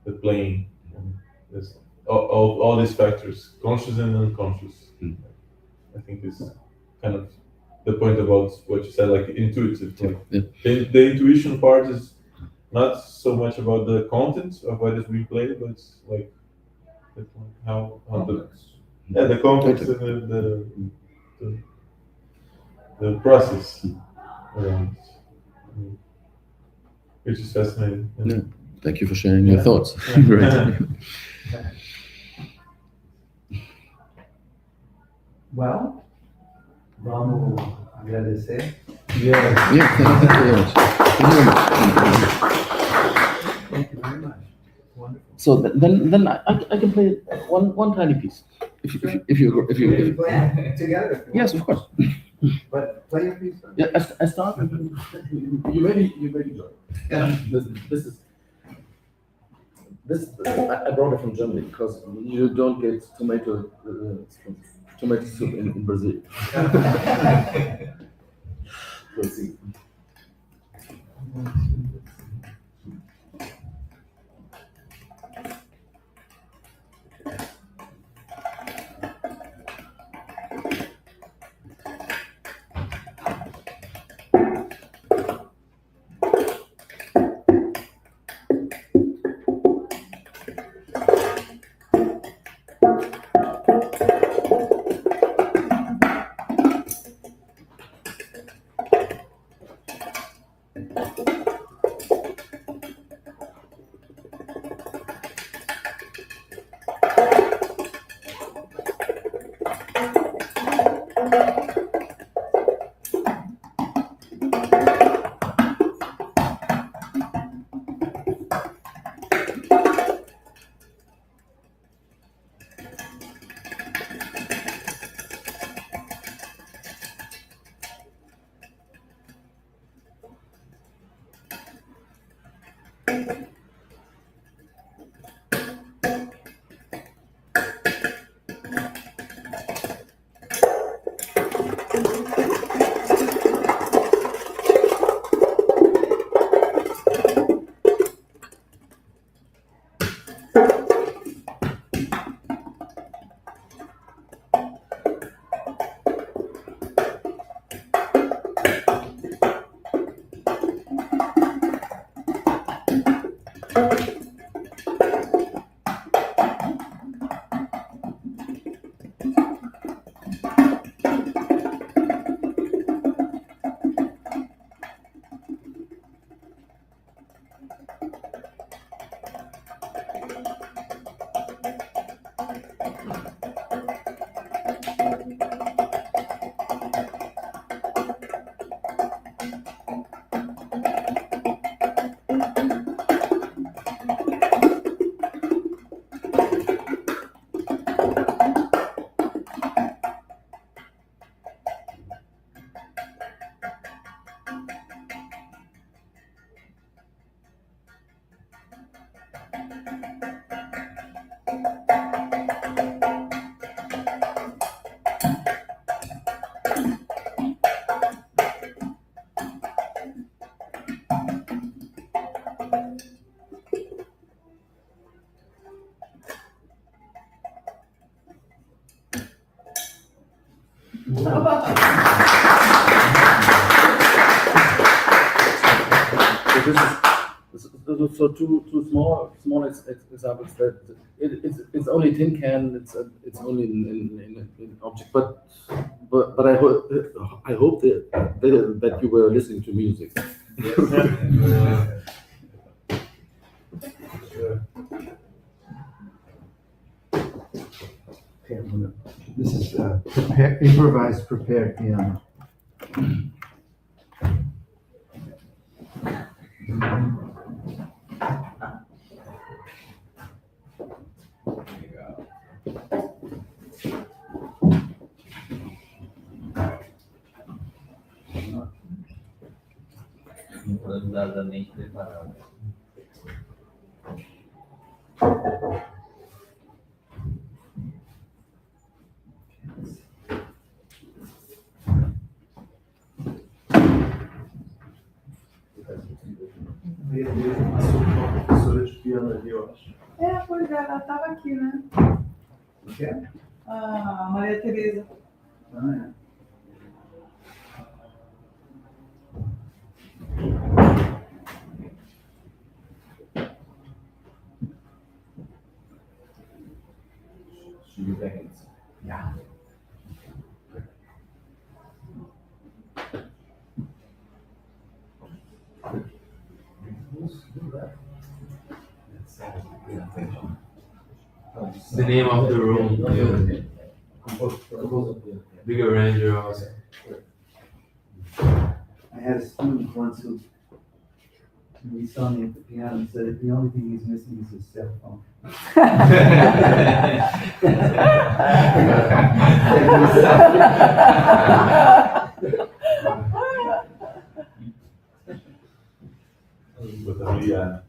the playing. There's all these factors, conscious and unconscious. I think is kind of the point about what you said, like intuitive. Like, Yeah. the intuition part is not so much about the content of what is being played, but it's like how the complex and the process around it, which is fascinating. Yeah. Thank you for sharing your Yeah. thoughts. Yeah. Great. Well, vamos agradecer. Yeah, thank you very much. Thank you very much. Wonderful. So then I can play one tiny piece. If you Play together if you want. yes, of course. But play your piece first. Yeah, I start. You ready go. Yeah. This I brought it from Germany because you don't get tomato soup in Brazil. Let's see. So two small examples that it's only tin can, it's only in object, but I hope that you were listening to music. Okay, this is improvised prepared piano. Improvisadamente preparado. Uma professora de piano ali, eu acho. Pois é, ela estava aqui, né? Que é? A Maria Tereza. Ah, é. Yeah. The name of the room, yeah. Big arranger also. I had a student once who We saw me at the piano and said the only thing he's missing is his cell phone. But yeah.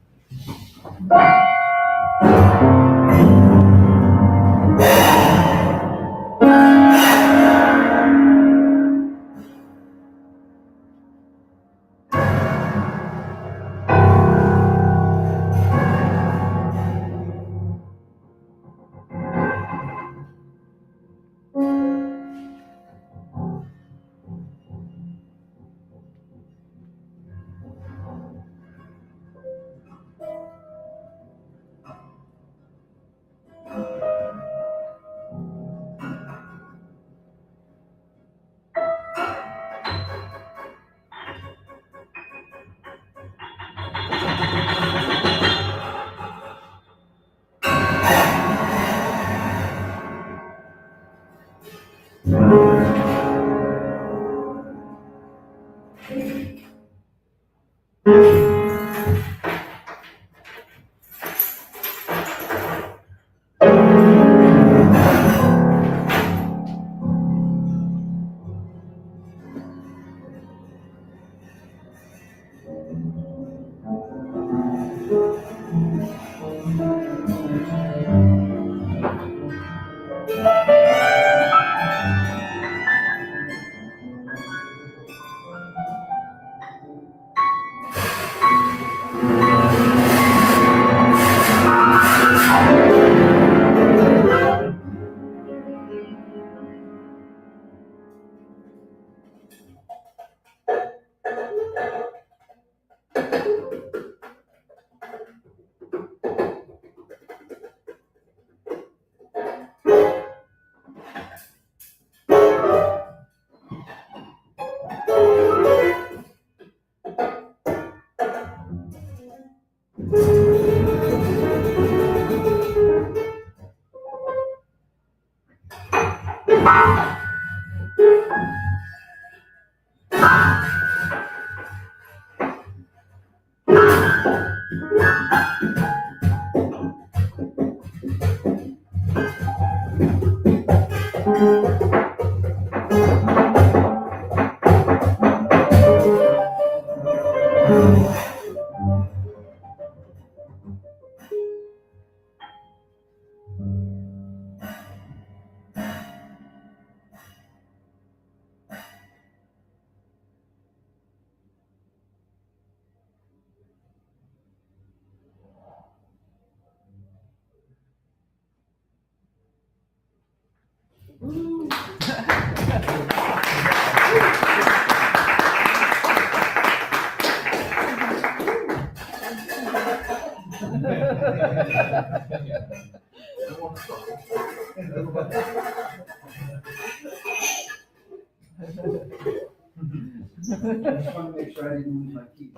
I just want to make sure I didn't lose my key.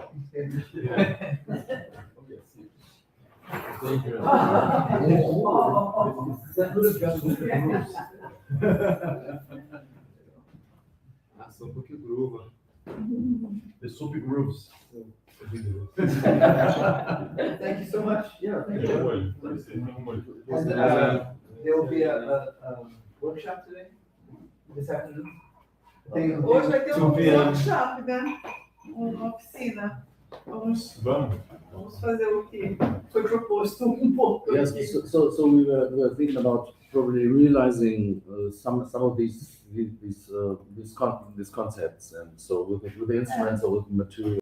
That would have got Sopa que groova. The soapy grooves. Thank you so much. Yeah, thank you. And Yeah. there will be a workshop today, this afternoon. Hoje vai ter 2 p.m. workshop, né? Uma oficina. Vamos fazer o que foi proposto pouco. Yes, so we were thinking about probably realizing some of these concepts, and so with the instruments or with the material.